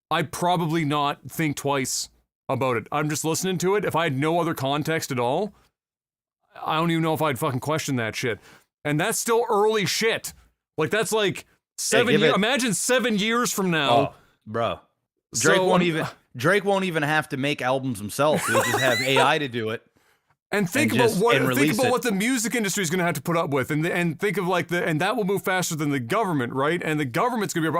I'd probably not think twice about it. I'm just listening to it. If I had no other context at all, I don't even know if I'd fucking question that shit. And that's still early shit. Like that's like 7 years. Imagine 7 years from now. Oh, bro. Drake won't even have to make albums himself. He'll just have AI to do it. And think about what the music industry is going to have to put up with, and think of like and that will move faster than the government, right? And the government's going to be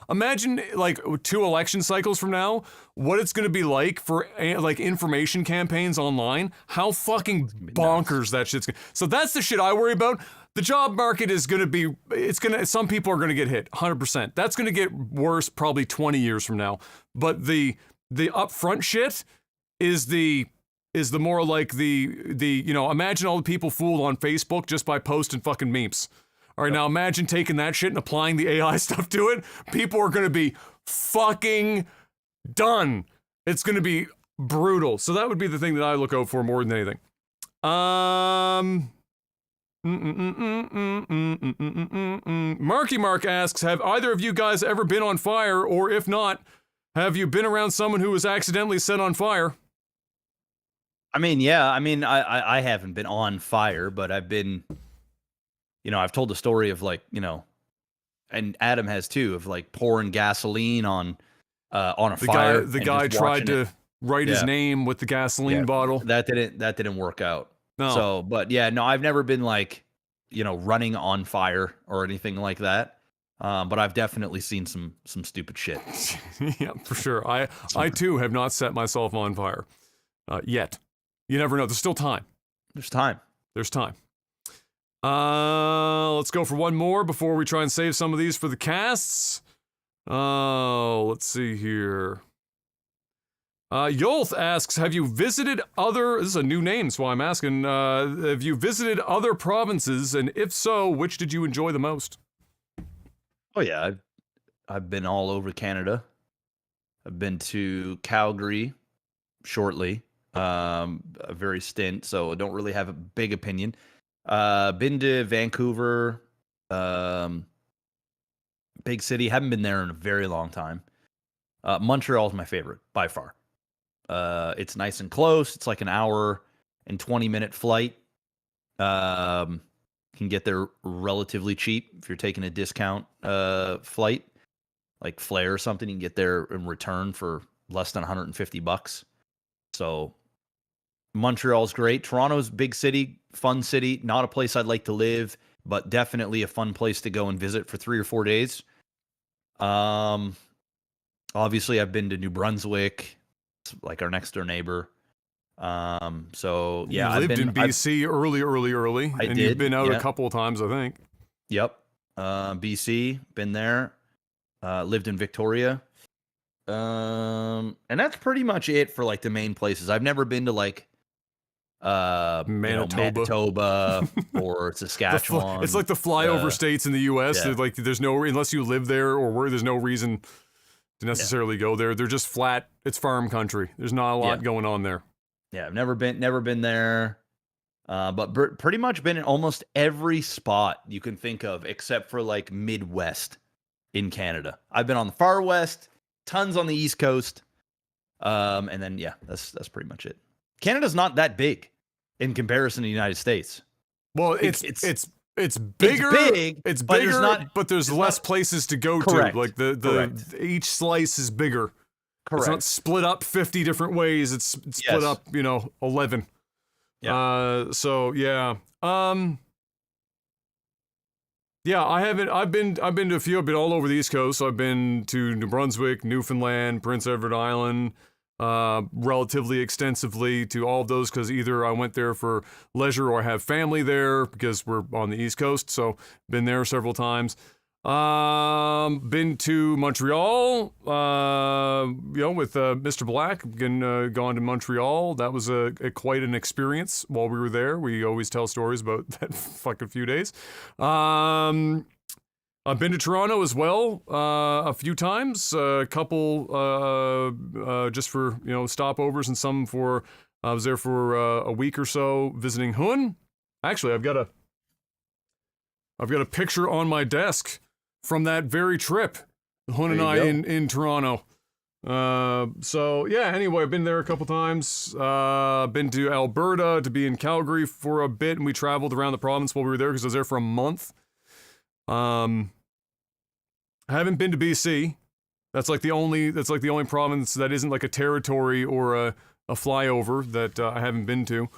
imagine like 2 election cycles from now, what it's going to be like for like information campaigns online. How fucking bonkers that shit's going. So that's the shit I worry about. The job market is going to be, some people are going to get hit 100%. That's going to get worse probably 20 years from now. But the upfront shit is the more like the imagine all the people fooled on Facebook just by posting fucking memes. All right, now imagine taking that shit and applying the AI stuff to it. People are going to be fucking done. It's going to be brutal. So that would be the thing that I look out for more than anything. Marky Mark asks, have either of you guys ever been on fire? Or if not, have you been around someone who was accidentally set on fire? I mean, yeah. I mean, I haven't been on fire, but I've been, I've told the story of like, and Adam has too, of like pouring gasoline on a fire. The guy tried to write his name with the gasoline bottle. That didn't work out. No. So, but yeah, no, I've never been like, running on fire or anything like that. But I've definitely seen some stupid shit. Yeah, for sure. I too have not set myself on fire yet. You never know. There's still time. There's time. Let's go for one more before we try and save some of these for the casts. Let's see here. Yolth asks, have you visited this is a new name, so I'm asking, have you visited other provinces, and if so, which did you enjoy the most? Oh yeah, I've been all over Canada. I've been to Calgary shortly, a very stint, so I don't really have a big opinion. Been to Vancouver, big city, haven't been there in a very long time. Montreal's my favorite, by far. It's nice and close. It's like an hour and 20-minute flight. Can get there relatively cheap if you're taking a discount flight, like Flair or something. You can get there in return for less than $150. So Montreal's great. Toronto's big city, fun city. Not a place I'd like to live, but definitely a fun place to go and visit for 3 or 4 days. Obviously, I've been to New Brunswick. It's like our next door neighbor. So yeah, you lived in BC early. I and did, you've been out a couple of times, I think. Yep. BC, been there. Lived in Victoria. And that's pretty much it for like the main places. I've never been to like Manitoba or Saskatchewan. It's like the flyover states in the US. Yeah. Like there's no, unless you live there or where there's no reason to necessarily go there. They're just flat. It's farm country. There's not a lot going on there. Yeah, I've never been there. But pretty much been in almost every spot you can think of except for like Midwest in Canada. I've been on the far west, tons on the East Coast. And then that's pretty much it. Canada's not that big in comparison to the United States. Well, it's bigger. It's bigger, but there's less places to go to. Like each slice is bigger. Correct. It's not split up 50 different ways. It's split up, 11. Yeah. So yeah. Yeah, I've been to a few. I've been all over the East Coast. So I've been to New Brunswick, Newfoundland, Prince Edward Island, relatively extensively to all of those because either I went there for leisure or I have family there because we're on the East Coast. So been there several times. Been to Montreal, with Mr. Black. Gone to Montreal. That was quite an experience while we were there. We always tell stories about that fucking few days. I've been to Toronto as well a few times, a couple just for stopovers, and some for I was there for a week or so visiting Hun. Actually, I've got a picture on my desk from that very trip, Hun and I in Toronto. So yeah, anyway, I've been there a couple times. Been to Alberta, to be in Calgary for a bit, and we traveled around the province while we were there because I was there for a month. I haven't been to BC. That's like the only province that isn't like a territory or a flyover that I haven't been to.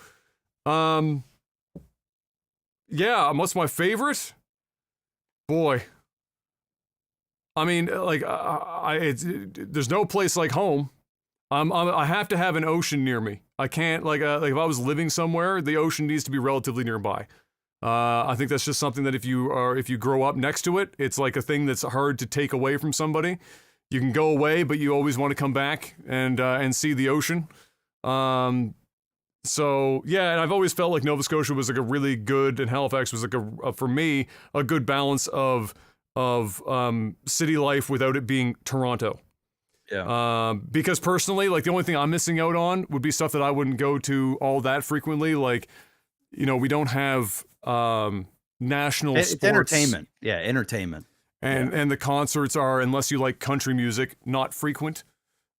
Yeah, what's my favorite? Boy. I mean, like, there's no place like home. I have to have an ocean near me. I can't, like if I was living somewhere, the ocean needs to be relatively nearby. I think that's just something that if you grow up next to it, it's like a thing that's hard to take away from somebody. You can go away, but you always want to come back and see the ocean. So yeah, and I've always felt like Nova Scotia was like a really good, and Halifax was like for me, a good balance of city life without it being Toronto. Yeah. Because personally, like the only thing I'm missing out on would be stuff that I wouldn't go to all that frequently. Like, we don't have national It's sports. entertainment. Yeah, entertainment. And the concerts are, unless you like country music, not frequent.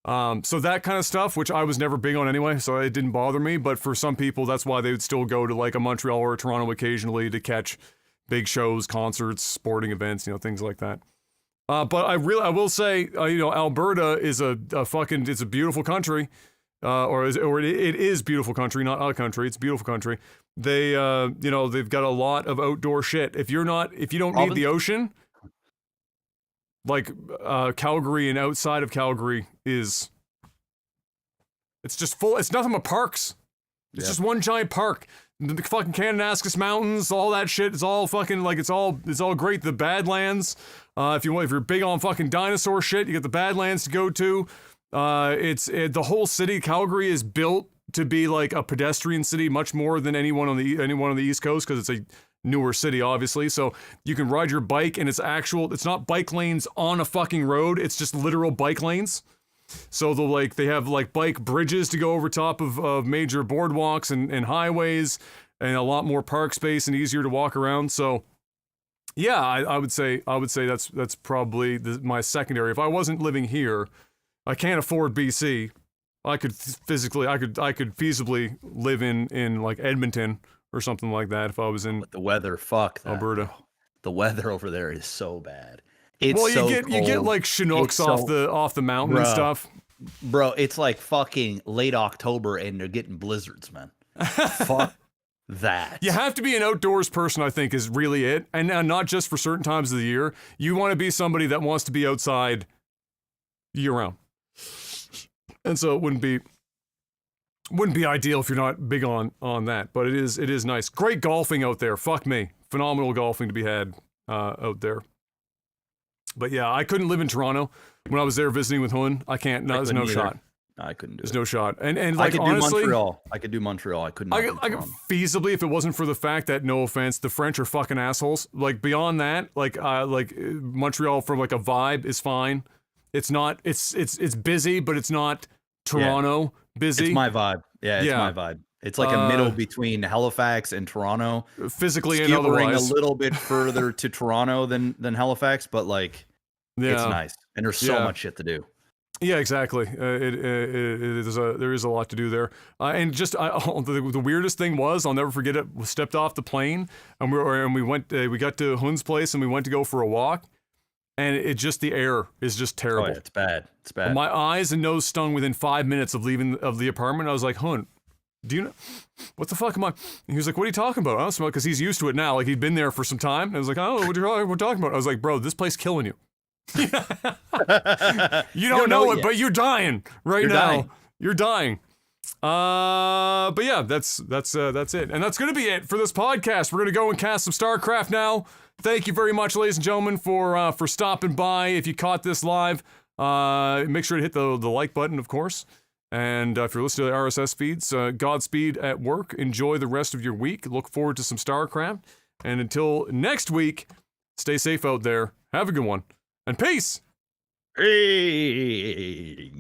So that kind of stuff, which I was never big on anyway, so it didn't bother me. But for some people, that's why they would still go to like a Montreal or a Toronto occasionally to catch big shows, concerts, sporting events, things like that. But I will say, Alberta is it's a beautiful country, it is beautiful country, not a country. It's a beautiful country. They, they've got a lot of outdoor shit. If you don't need the ocean, like Calgary and outside of Calgary it's just full. It's nothing but parks. It's just one giant park. The fucking Kananaskis Mountains, all that shit. It's all fucking like it's all great. The Badlands. If you're big on fucking dinosaur shit, you get the Badlands to go to. The whole city, Calgary, is built to be like a pedestrian city, much more than anyone on the East Coast, because it's a newer city, obviously. So you can ride your bike, and it's not bike lanes on a fucking road. It's just literal bike lanes. So they have like bike bridges to go over top of major boardwalks and highways, and a lot more park space and easier to walk around. So yeah, I would say that's probably my secondary. If I wasn't living here, I can't afford BC. I could feasibly live in like Edmonton or something like that if I was in. But the weather, fuck that, Alberta. Bro. The weather over there is so bad. You get like Chinooks off the mountain and stuff. Bro, it's like fucking late October and they're getting blizzards, man. Fuck that. You have to be an outdoors person, I think, is really it. And not just for certain times of the year. You want to be somebody that wants to be outside year round. And so it wouldn't be ideal if you're not big on that, but it is nice. Great golfing out there. Fuck me. Phenomenal golfing to be had out there. But yeah, I couldn't live in Toronto when I was there visiting with Hun. I can't. No, there's no shot. I couldn't do There's it. no shot. And like, I could honestly, do Montreal. I could do Montreal. I could not. I could feasibly, if it wasn't for the fact that, no offense, the French are fucking assholes. Like beyond that, like Montreal for like a vibe is fine. It's not. It's busy, but it's not Toronto busy. It's my vibe. Yeah, it's my vibe. It's like a middle between Halifax and Toronto. Physically and otherwise. A little bit further to Toronto than Halifax, but like, it's nice. And there's so much shit to do. Yeah, exactly. There is a lot to do there. And just the weirdest thing was, I'll never forget it. We stepped off the plane and we got to Hun's place and we went to go for a walk. And the air is just terrible. Oh, yeah, it's bad. It's bad. My eyes and nose stung within 5 minutes of leaving the apartment. I was like, Hun, do you know what the fuck am I? And he was like, what are you talking about? I don't smell, because he's used to it now. Like he'd been there for some time. And I was like, oh, what are you talking about? I was like, bro, this place killing you. You don't know it, but you're dying right now. You're dying. But yeah, that's it. And that's gonna be it for this podcast. We're gonna go and cast some StarCraft now. Thank you very much, ladies and gentlemen, for stopping by. If you caught this live, make sure to hit the like button, of course. And if you're listening to the RSS feeds, Godspeed at work. Enjoy the rest of your week. Look forward to some StarCraft. And until next week, Stay safe out there. Have a good one. And peace! Hey.